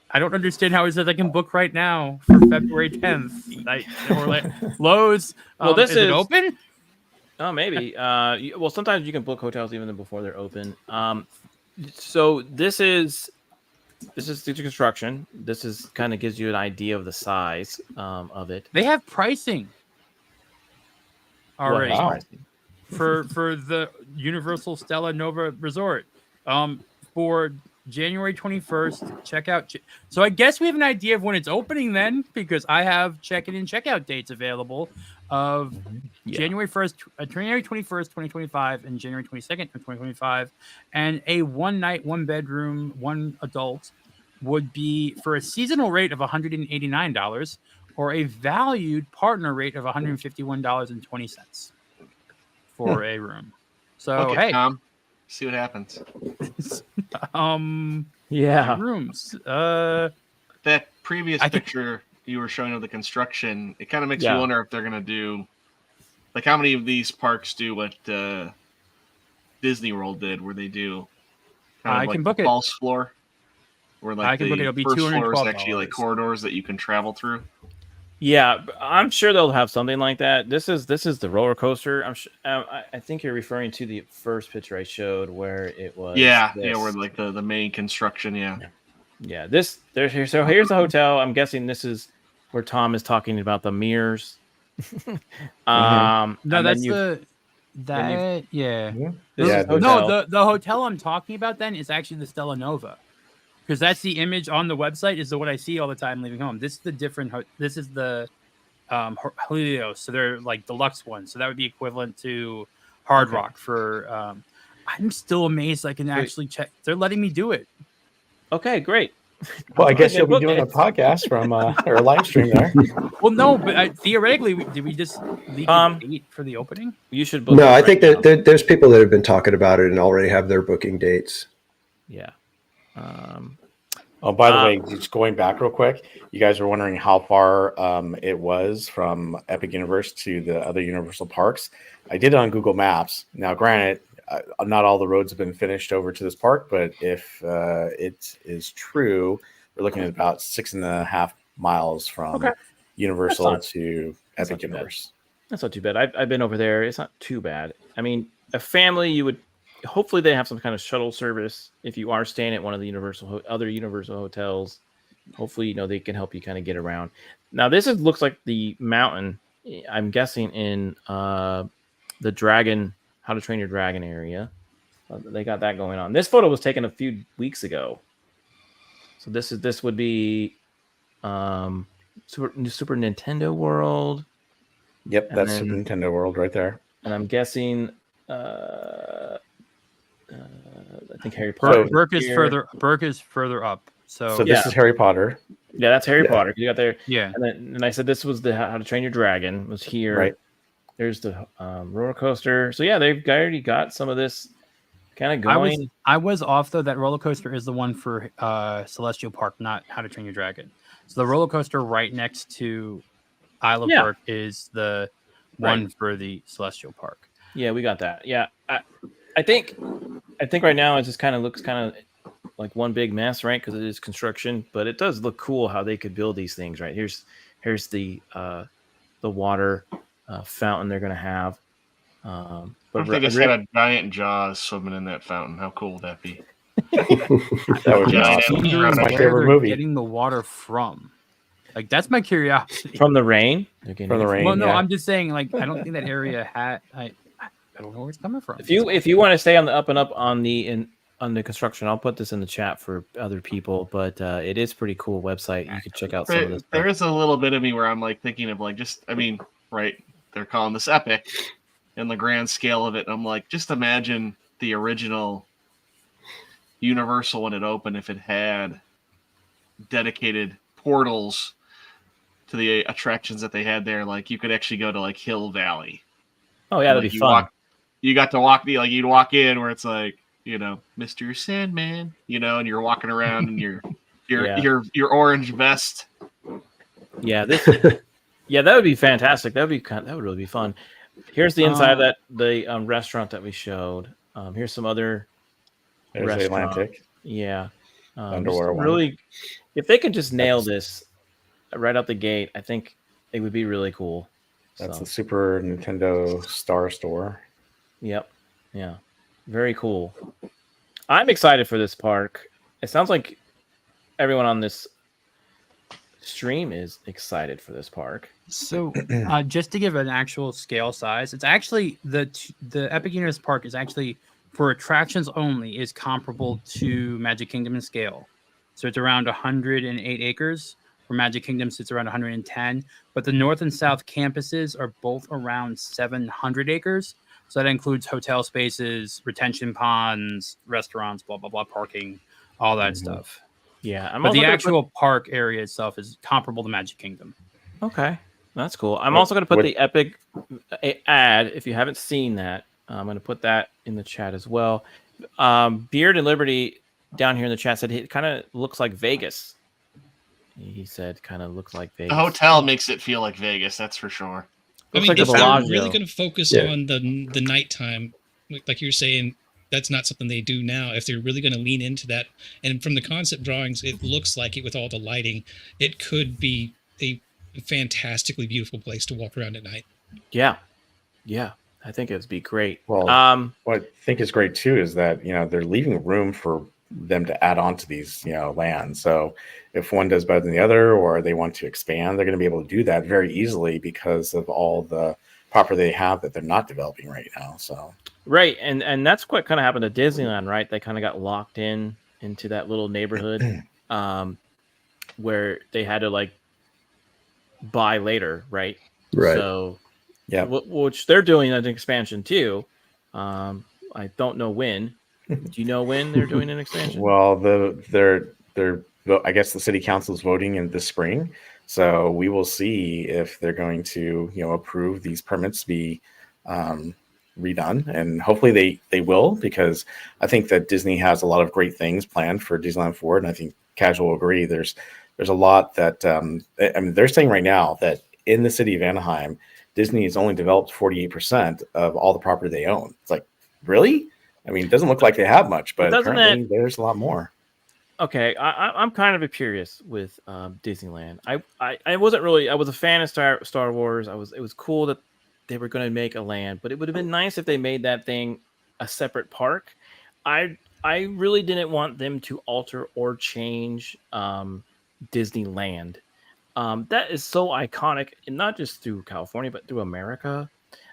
I don't understand how it says I can book right now for February 10th. Lowe's. Well, this is it open? Oh, maybe. Well, sometimes you can book hotels even before they're open. So this is the construction. This is kind of gives you an idea of the size of it. They have pricing already Pricing? for the Universal Stella Nova Resort. For January 21st, checkout. So I guess we have an idea of when it's opening then, because I have check-in and checkout dates available of January 1st, January 21st, 2025, and January 22nd of 2025. And a 1-night, 1-bedroom, 1 adult would be for a seasonal rate of $189 or a valued partner rate of $151.20 for a room. So, okay, hey. Tom, see what happens. Rooms. That previous picture you were showing of the construction, it kind of makes me wonder if they're going to do, like, how many of these parks do what Disney World did, where they do kind of I like can book the it. false floor, where like I can book it. It'll be first floor is $212. actually like corridors that you can travel through. Yeah, I'm sure they'll have something like that. This is the roller coaster. I think you're referring to the first picture I showed where it was. Where like the main construction. Yeah. So here's the hotel. I'm guessing this is where Tom is talking about the mirrors. No, that's the hotel I'm talking about then is actually the Stella Nova. Because that's the image on the website is the what I see all the time leaving home. This is the different. This is the Helios. So they're like deluxe ones. So that would be equivalent to Hard Rock for. I'm still amazed I can actually check. They're letting me do it. Okay, great. Well, I guess you'll be doing a podcast from or a live stream there. Well, no, but theoretically, did we just leak a date for the opening? You should book. No, I think that there's people that have been talking about it and already have their booking dates. Yeah. By the way, just going back real quick, you guys were wondering how far it was from Epic Universe to the other Universal parks. I did it on Google Maps. Now, granted, not all the roads have been finished over to this park, but if it is true, we're looking at about 6.5 miles from Universal to Epic Universe. That's not too bad. I've been over there. It's not too bad. I mean, a family, you would hopefully they have some kind of shuttle service if you are staying at one of the other Universal hotels. Hopefully, they can help you kind of get around. Now, looks like the mountain. I'm guessing in the Dragon, How to Train Your Dragon area. They got that going on. This photo was taken a few weeks ago, so this would be Super Nintendo World. Yep, And that's then- Super Nintendo World right there. And I'm guessing, I think Harry Potter. Burke is further up. So this is Harry Potter. Yeah, that's Harry Potter. You got there. Yeah. And I said this was the How to Train Your Dragon was here. Right. There's the roller coaster. So yeah, they've already got some of this kind of going. I was off though. That roller coaster is the one for Celestial Park, not How to Train Your Dragon. So the roller coaster right next to Isle of Berk is the one for the Celestial Park. Yeah, we got that. Yeah, I think right now it just kind of looks kind of like one big mess, right? Because it is construction, but it does look cool how they could build these things, right? Here's the water fountain they're gonna have. But if they just had a giant Jaws swimming in that fountain, how cool would that be? That would be awesome. That's my favorite movie. Getting the water from, like, that's my curiosity. From the rain. From the rain. Well, no, yeah. I'm just saying, like, I don't think that area had. I don't know where it's coming from. If you want to stay on the up and up on the construction, I'll put this in the chat for other people. But it is pretty cool website. You can check out some of this. There is a little bit of me where I'm like thinking of like right? They're calling this epic in the grand scale of it. And I'm like, just imagine the original Universal when it opened, if it had dedicated portals to the attractions that they had there. Like you could actually go to like Hill Valley. Oh yeah, that'd be fun. You got to walk you'd walk in where it's like, Mr. Sandman, and you're walking around in your orange vest. Yeah, yeah, that would be fantastic. That would really be fun. Here's the inside of the restaurant that we showed. Here's some other There's Atlantic. Yeah. Underwater one. Really, if they could just nail this right out the gate, I think it would be really cool. That's the Super Nintendo Star Store. Yep. Yeah. Very cool. I'm excited for this park. It sounds like everyone on this stream is excited for this park. So, just to give an actual scale size, it's actually the Epic Universe Park is actually for attractions only is comparable to Magic Kingdom in scale. So it's around 108 acres. For Magic Kingdom, it's around 110. But the north and south campuses are both around 700 acres. So that includes hotel spaces, retention ponds, restaurants, blah blah blah, parking, all that stuff. Yeah, but the actual park area itself is comparable to Magic Kingdom. Okay, that's cool. I'm also going to put the Epic ad. If you haven't seen that, I'm going to put that in the chat as well. Beard and Liberty down here in the chat said it kind of looks like Vegas. He said kind of looks like Vegas. The hotel makes it feel like Vegas, that's for sure. I mean, like if a they're Bellagio. really going to focus on the nighttime, like you're saying, that's not something they do now. If they're really going to lean into that, and from the concept drawings, it looks like it with all the lighting, it could be a fantastically beautiful place to walk around at night. Yeah, I think it'd be great. Well, what I think is great too is that they're leaving room for them to add on to these lands. So if one does better than the other, or they want to expand, they're going to be able to do that very easily because of all the property they have that they're not developing right now. So right, and that's what kind of happened to Disneyland, right? They kind of got locked into that little neighborhood where they had to like buy later, right? Right. So yeah, which they're doing an expansion too. I don't know when. Do you know when they're doing an expansion? Well, they're I guess the city council is voting in this spring, so we will see if they're going to approve these permits to be redone, and hopefully they will, because I think that Disney has a lot of great things planned for Disneyland Forward, and I think Casual will agree. There's a lot that I mean, they're saying right now that in the city of Anaheim, Disney has only developed 48% of all the property they own. It's like, really? I mean, it doesn't look like they have much, but apparently there's a lot more. Okay, I'm kind of curious with Disneyland. I wasn't really. I was a fan of Star Wars. It was cool that they were going to make a land, but it would have been nice if they made that thing a separate park. I really didn't want them to alter or change Disneyland. That is so iconic, and not just through California, but through America.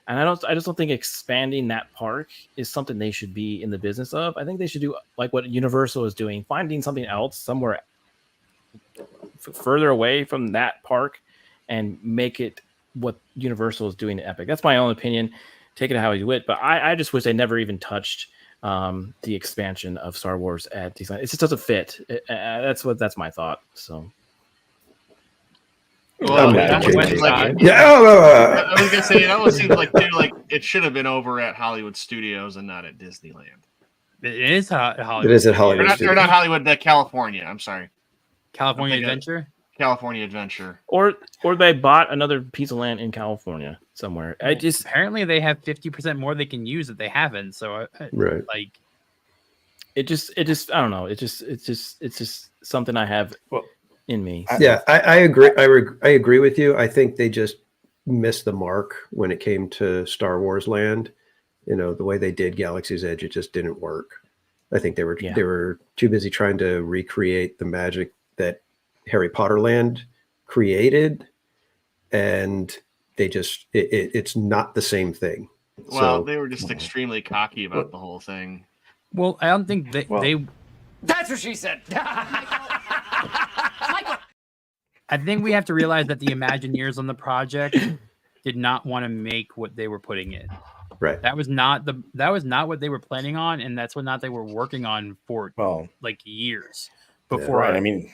And I just don't think expanding that park is something they should be in the business of. I think they should do like what Universal is doing, finding something else somewhere further away from that park and make it what Universal is doing to Epic. That's my own opinion. Take it how you would, but I just wish they never even touched the expansion of Star Wars at Disneyland. It just doesn't fit. That's my thought. So. Well, I I was gonna say it almost seems like it should have been over at Hollywood Studios and not at Disneyland. It is Hollywood. It is at Hollywood. Or not Hollywood, California. I'm sorry, California Adventure. California Adventure. Or they bought another piece of land in California somewhere. Apparently they have 50% more they can use that they haven't. So right, like it just I don't know. It's just something I have in me. Yeah, I agree. I agree with you. I think they just missed the mark when it came to Star Wars Land. You know, the way they did Galaxy's Edge, it just didn't work. I think they were too busy trying to recreate the magic that Harry Potter Land created, and they just it's not the same thing. Well, they were just extremely cocky about the whole thing. Well, I don't think they. That's what she said. I think we have to realize that the Imagineers on the project did not want to make what they were putting in. Right. That was not what they were planning on, and that's what they were working on for like years before. Right. I mean,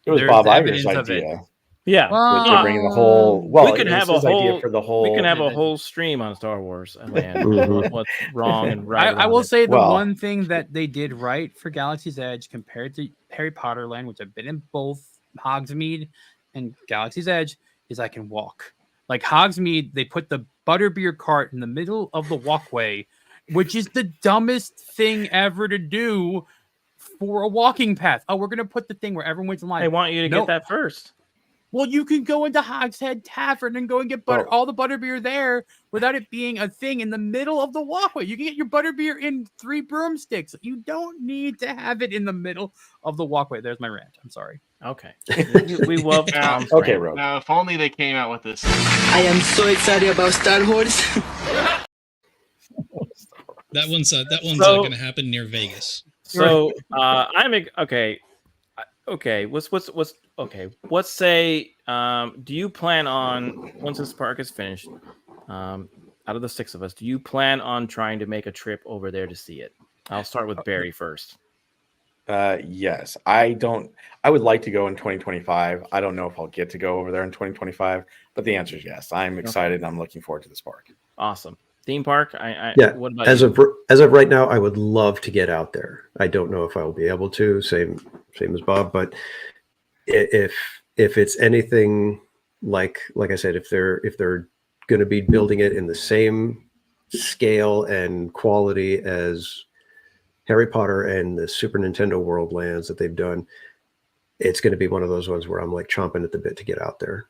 it was Bob Iger's idea. Yeah, they're bringing the whole. Well, we could have a whole for the whole. We can have a whole stream on Star Wars Land. What's wrong and right. I will say the one thing that they did right for Galaxy's Edge compared to Harry Potter Land, which I've been in both Hogsmeade and Galaxy's Edge, is I can walk. Like Hogsmeade, they put the butterbeer cart in the middle of the walkway, which is the dumbest thing ever to do for a walking path. Oh, we're gonna put the thing where everyone waits in line. They want you to get that first. Well, you can go into Hogshead Tavern and go and get all the butterbeer there without it being a thing in the middle of the walkway. You can get your butterbeer in 3 broomsticks. You don't need to have it in the middle of the walkway. There's my rant. I'm sorry. Okay. We love Tom's Okay, rant. Rob. Now, if only they came out with this. I am so excited about Star Wars. That one's going to happen near Vegas. So okay. Okay, let's say do you plan on, once this park is finished, out of the 6 of us, do you plan on trying to make a trip over there to see it? I'll start with Barry first. Yes, I would like to go in 2025. I don't know if I'll get to go over there in 2025, but the answer is yes. I'm excited and I'm looking forward to this park. Awesome. Theme park. What about as you? of right now, I would love to get out there. I don't know if I will be able to. Same as Bob, but if it's anything like I said, if they're going to be building it in the same scale and quality as Harry Potter and the Super Nintendo World lands that they've done, it's going to be one of those ones where I'm like chomping at the bit to get out there.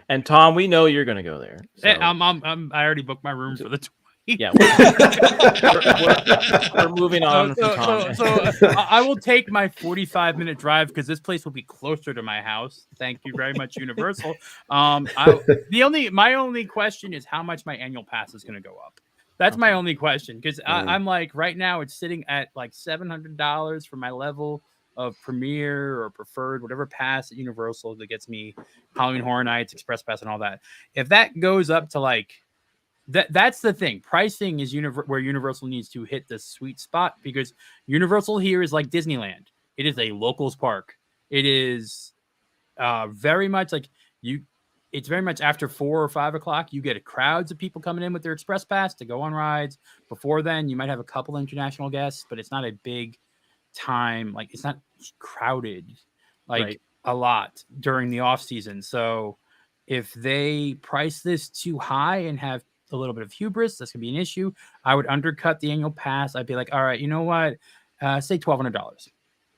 And Tom, we know you're going to go there. So. I already booked my room for the 20. Yeah, we're moving on. I will take my 45-minute drive because this place will be closer to my house. Thank you very much, Universal. My only question is how much my annual pass is going to go up. That's my only question because I'm like right now it's sitting at like $700 for my level of Premier or Preferred, whatever pass at Universal that gets me Halloween Horror Nights, Express Pass, and all that. If that goes up to like that's the thing. Pricing is where Universal needs to hit the sweet spot because Universal here is like Disneyland. It is a locals park. It is very much like it's very much after 4 or 5 o'clock. You get crowds of people coming in with their Express Pass to go on rides. Before then, you might have a couple international guests, but it's not a big time. Like it's not crowded like a lot during the off season. So if they price this too high and have a little bit of hubris, that's gonna be an issue. I would undercut the annual pass. I'd be like, all right, you know what? Say $1,200.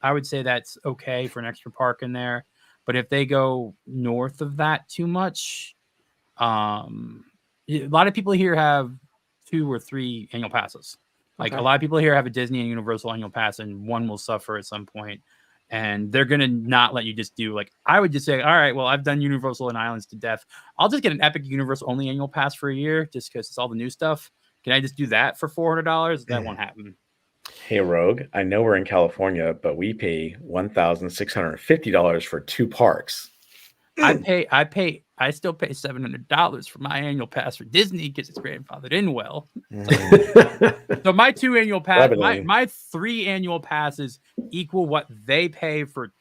I would say that's okay for an extra park in there. But if they go north of that too much, A lot of people here have 2 or 3 annual passes. Like Okay. a lot of people here have a Disney and Universal annual pass, and one will suffer at some point. And they're gonna not let you just do like I would just say, all right, well, I've done Universal and Islands to death. I'll just get an Epic Universal only annual pass for a year, just because it's all the new stuff. Can I just do that for $400? That won't happen. Hey, Rogue, I know we're in California, but we pay $1,650 for 2 parks. I still pay $700 for my annual pass for Disney because it's grandfathered in well. So my 2 annual pass, my 3 annual passes equal what they pay for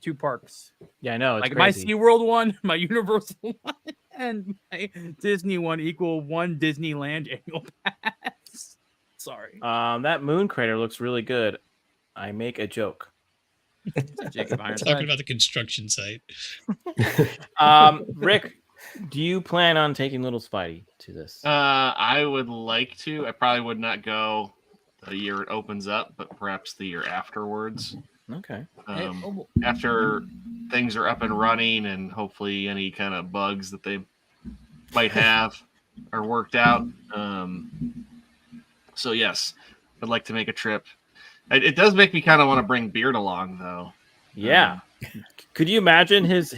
2 parks. Yeah, I know. It's Like crazy. my SeaWorld one, my Universal one, and my Disney one equal 1 Disneyland annual pass. Sorry. That moon crater looks really good. I make a joke. Jacob Talking about the construction site. Rick, do you plan on taking little Spidey to this? I would like to. I probably would not go the year it opens up, but perhaps the year afterwards. Okay. After things are up and running and hopefully any kind of bugs that they might have are worked out. So yes, I'd like to make a trip. It does make me kind of want to bring Beard along, though. Yeah. Could you imagine his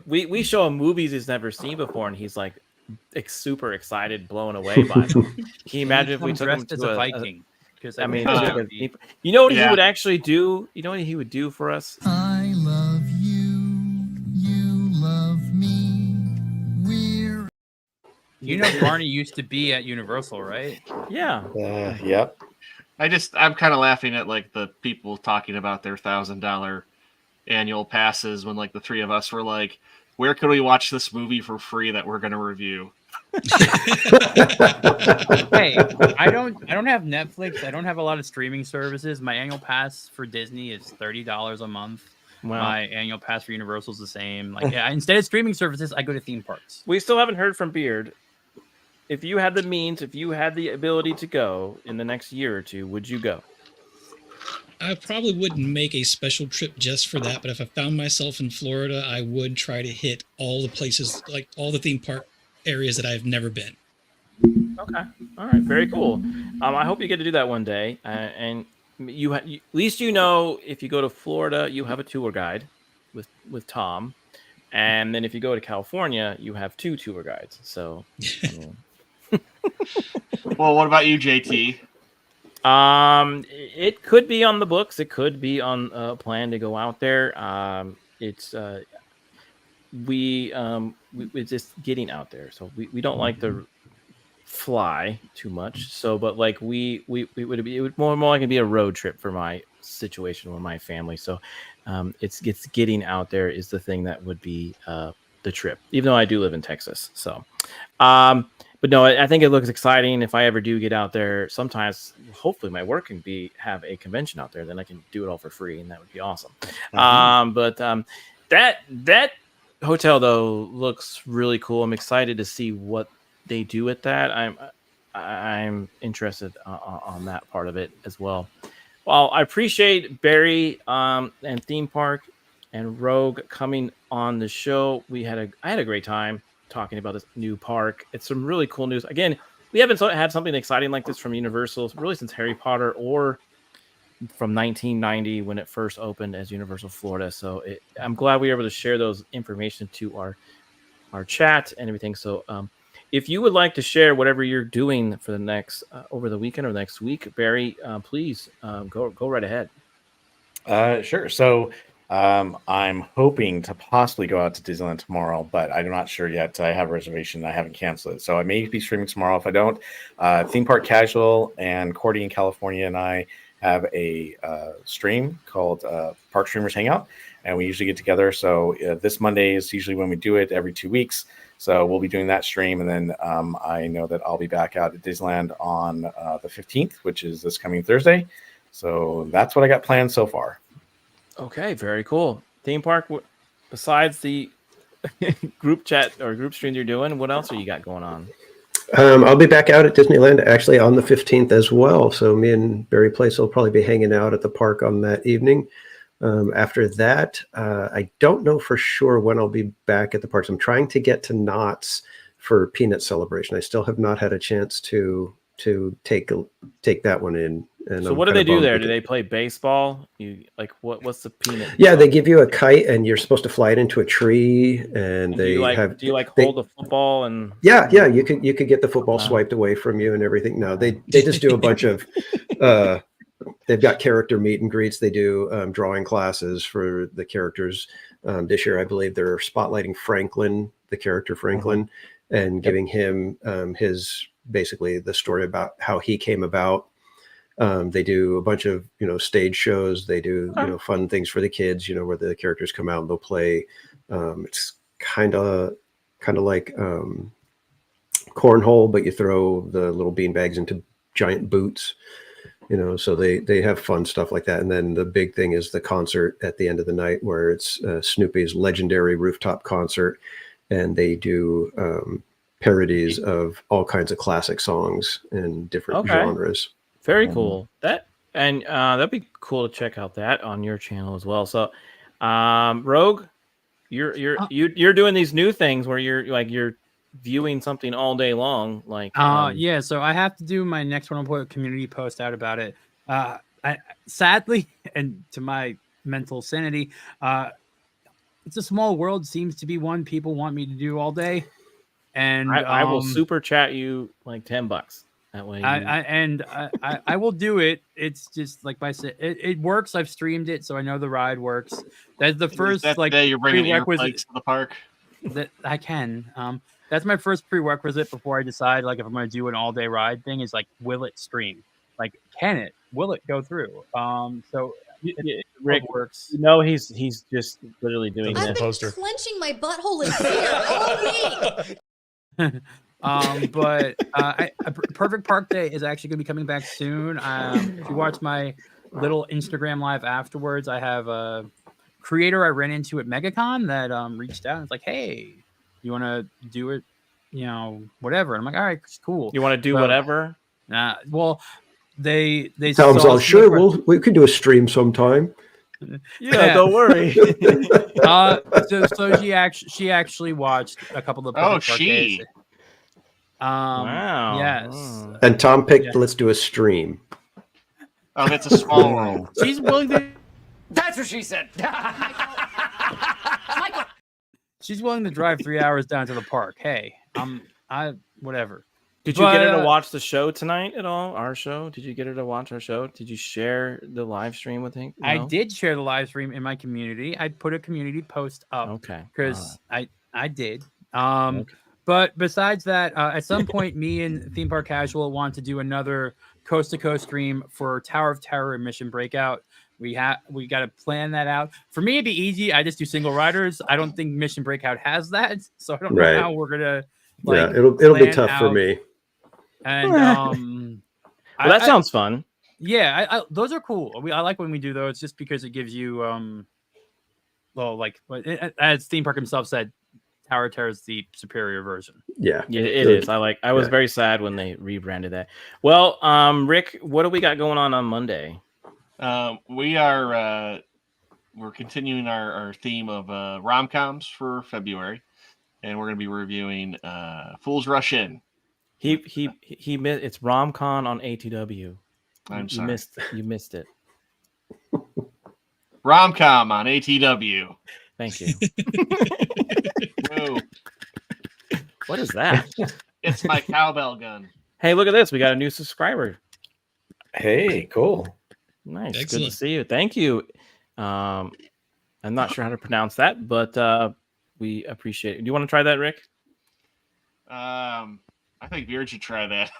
we show him movies he's never seen before, and he's like super excited, blown away by them. Can you imagine if we took him to as a Viking? Because I mean, you know what he would actually do? You know what he would do for us? I love you. You love me. We're. You know, Barney used to be at Universal, right? Yeah. Yep. I'm kind of laughing at like the people talking about their $1,000 annual passes when like the 3 of us were like, where could we watch this movie for free that we're going to review? Hey, I don't have Netflix. I don't have a lot of streaming services. My annual pass for Disney is $30 a month. Wow. My annual pass for Universal is the same. Like, yeah, instead of streaming services, I go to theme parks. We still haven't heard from Beard. If you had the means, if you had the ability to go in the next year or 2, would you go? I probably wouldn't make a special trip just for that, but if I found myself in Florida, I would try to hit all the places, like all the theme park areas that I've never been. Okay. All right. Very cool. I hope you get to do that one day. And at least you know if you go to Florida, you have a tour guide with Tom, and then if you go to California, you have 2 tour guides. So. I mean, well, what about you, JT? It could be on the books. It could be on a plan to go out there. It's we're just getting out there, so we don't like to fly too much. So, but like it would more likely be a road trip for my situation with my family. So, it's getting out there is the thing that would be the trip. Even though I do live in Texas, so. But no, I think it looks exciting. If I ever do get out there, sometimes hopefully my work can have a convention out there, then I can do it all for free, and that would be awesome. But that hotel though looks really cool. I'm excited to see what they do with that. I'm interested on that part of it as well. Well, I appreciate Barry and Theme Park and Rogue coming on the show. I had a great time talking about this new park. It's some really cool news. Again, we haven't had something exciting like this from Universal really since Harry Potter or from 1990 when it first opened as Universal Florida. So I'm glad we were able to share those information to our chat and everything. So if you would like to share whatever you're doing for the next over the weekend or next week, Barry, please go right ahead. Sure. So I'm hoping to possibly go out to Disneyland tomorrow, but I'm not sure yet. I have a reservation. I haven't canceled it. So I may be streaming tomorrow. If I don't, Theme Park Casual and Cordy in California and I have a stream called Park Streamers Hangout, and we usually get together. So this Monday is usually when we do it every 2 weeks. So we'll be doing that stream. And then I know that I'll be back out at Disneyland on the 15th, which is this coming Thursday. So that's what I got planned so far. Okay, very cool. Theme park, besides the group chat or group streams you're doing, what else are you got going on? I'll be back out at Disneyland actually on the 15th as well. So me and Barry Place will probably be hanging out at the park on that evening. After that, I don't know for sure when I'll be back at the parks. I'm trying to get to Knott's for Peanut Celebration. I still have not had a chance to take that one in. And So I'm what do kinda they do bummed there? Do because- they play baseball? You like what's the peanut? Yeah, they give you a kite and you're supposed to fly it into a tree, and do they you like have. do you like they- hold the football and Yeah, you could get the football swiped away from you and everything. No, they just do a bunch of. They've got character meet and greets. They do drawing classes for the characters. This year, I believe they're spotlighting Franklin, the character Franklin, and giving him his basically the story about how he came about. They do a bunch of stage shows. They do fun things for the kids. Where the characters come out and they'll play. It's kind of like cornhole, but you throw the little bean bags into giant boots. So they have fun stuff like that. And then the big thing is the concert at the end of the night, where it's Snoopy's legendary rooftop concert, and they do parodies of all kinds of classic songs in different genres. Very cool. That'd be cool to check out that on your channel as well. So, Rogue, you're doing these new things where you're viewing something all day long. Yeah. So I have to do my next one. I'll put a community post out about it. I sadly, and to my mental sanity, it's a small world seems to be one people want me to do all day, and I will super chat you like $10. That way, I will do it. It's just like I said, it works. I've streamed it, so I know the ride works. That's the first day you're bringing prerequisite earplugs to the park. That I can. That's my first prerequisite before I decide if I'm going to do an all day ride thing. Is will it stream? Can it? Will it go through? So Rick works. He's just literally doing I've this. been clenching my butthole in fear all week. But Perfect Park Day is actually going to be coming back soon. If you watch my little Instagram live afterwards, I have a creator I ran into at MegaCon that reached out and was like, "Hey, you want to do it? Whatever." And I'm like, "All right, cool." You want to do whatever? Well, they Tom's all sure. We could do a stream sometime. Yeah, don't worry. So she actually watched a couple of Perfect Park Days. Wow. Yes. And Tom picked, let's do a stream. Oh, that's a small one. She's willing to. That's what she said. She's willing to drive 3 hours down to the park. Hey, whatever. Did you get her to watch the show tonight at all? Our show? Did you get her to watch our show? Did you share the live stream with him? No? I did share the live stream in my community. I put a community post up. Okay. Because I did. But besides that, at some point, me and Theme Park Casual want to do another coast to coast stream for Tower of Terror and Mission Breakout. We got to plan that out. For me, it'd be easy. I just do single riders. I don't think Mission Breakout has that, so I don't know how we're gonna. It'll be tough for me. And that sounds fun. Yeah, those are cool. I like when we do those, just because it gives you as Theme Park himself said, Tower of Terror is the superior version. Yeah, it is. I was very sad when they rebranded that. Well, Rick, what do we got going on Monday? We're continuing our theme of rom-coms for February, and we're going to be reviewing Fools Rush In. He missed. It's RomCon on ATW. I'm sorry, you missed it. Rom-com on ATW. Thank you. Whoa. What is that? It's my cowbell gun. Hey, look at this. We got a new subscriber. Hey, cool. Nice. Excellent. Good to see you. Thank you. I'm not sure how to pronounce that, but we appreciate it. Do you want to try that, Rick? I think Beard should try that.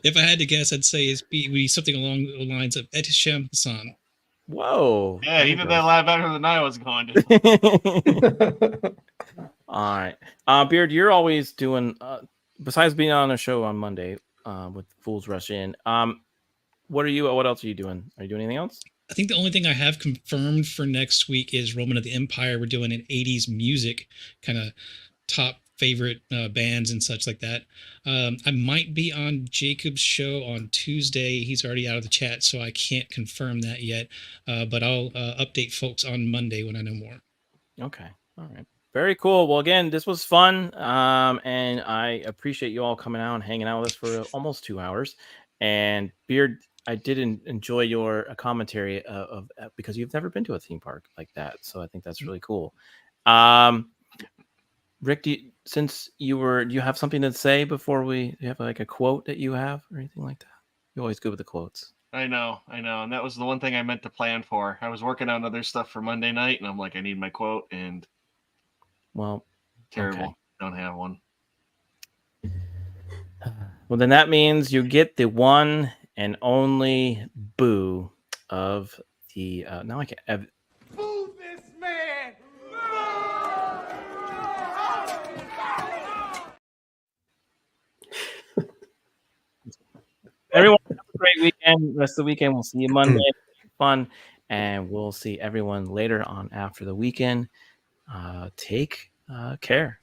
If I had to guess, I'd say it'd be something along the lines of Etisham Hassan. Whoa. Yeah, he did that a lot better than I was going to. All right. Beard, you're always doing, besides being on a show on Monday with Fools Rush In, what else are you doing? Are you doing anything else? I think the only thing I have confirmed for next week is Roman of the Empire. We're doing an 80s music kind of top favorite bands and such like that. I might be on Jacob's show on Tuesday. He's already out of the chat, so I can't confirm that yet. But I'll update folks on Monday when I know more. Okay. All right. Very cool. Well, again, this was fun. And I appreciate you all coming out and hanging out with us for almost 2 hours. And Beard, I did enjoy your commentary of because you've never been to a theme park like that. So I think that's really cool. Rick, do you have something to say before do you have like a quote that you have or anything like that? You're always good with the quotes. I know. And that was the one thing I meant to plan for. I was working on other stuff for Monday night, and I'm like, I need my quote, and terrible. Okay. Don't have one. Well, then that means you get the one and only boo of the. Now I can't. Boo this man! Everyone, have a great weekend. Rest of the weekend. We'll see you Monday. Fun. And we'll see everyone later on after the weekend. Take care.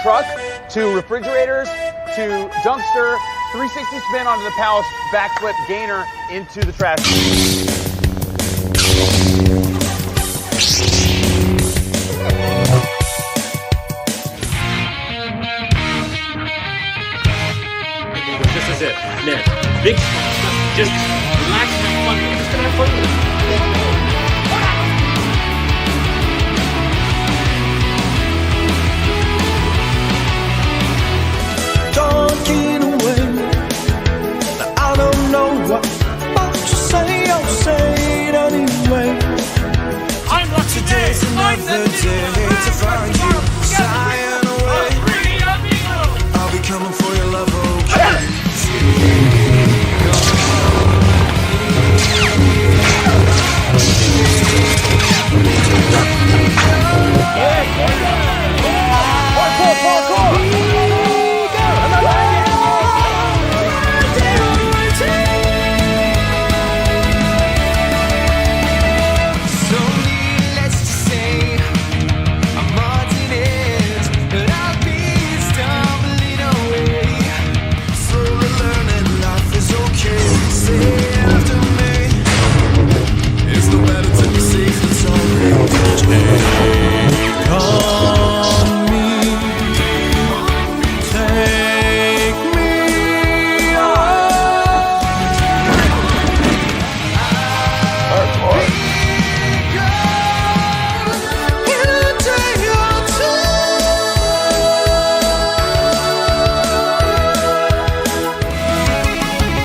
Truck to refrigerators to dumpster, 360 spin onto the Palace, backflip gainer into the trash.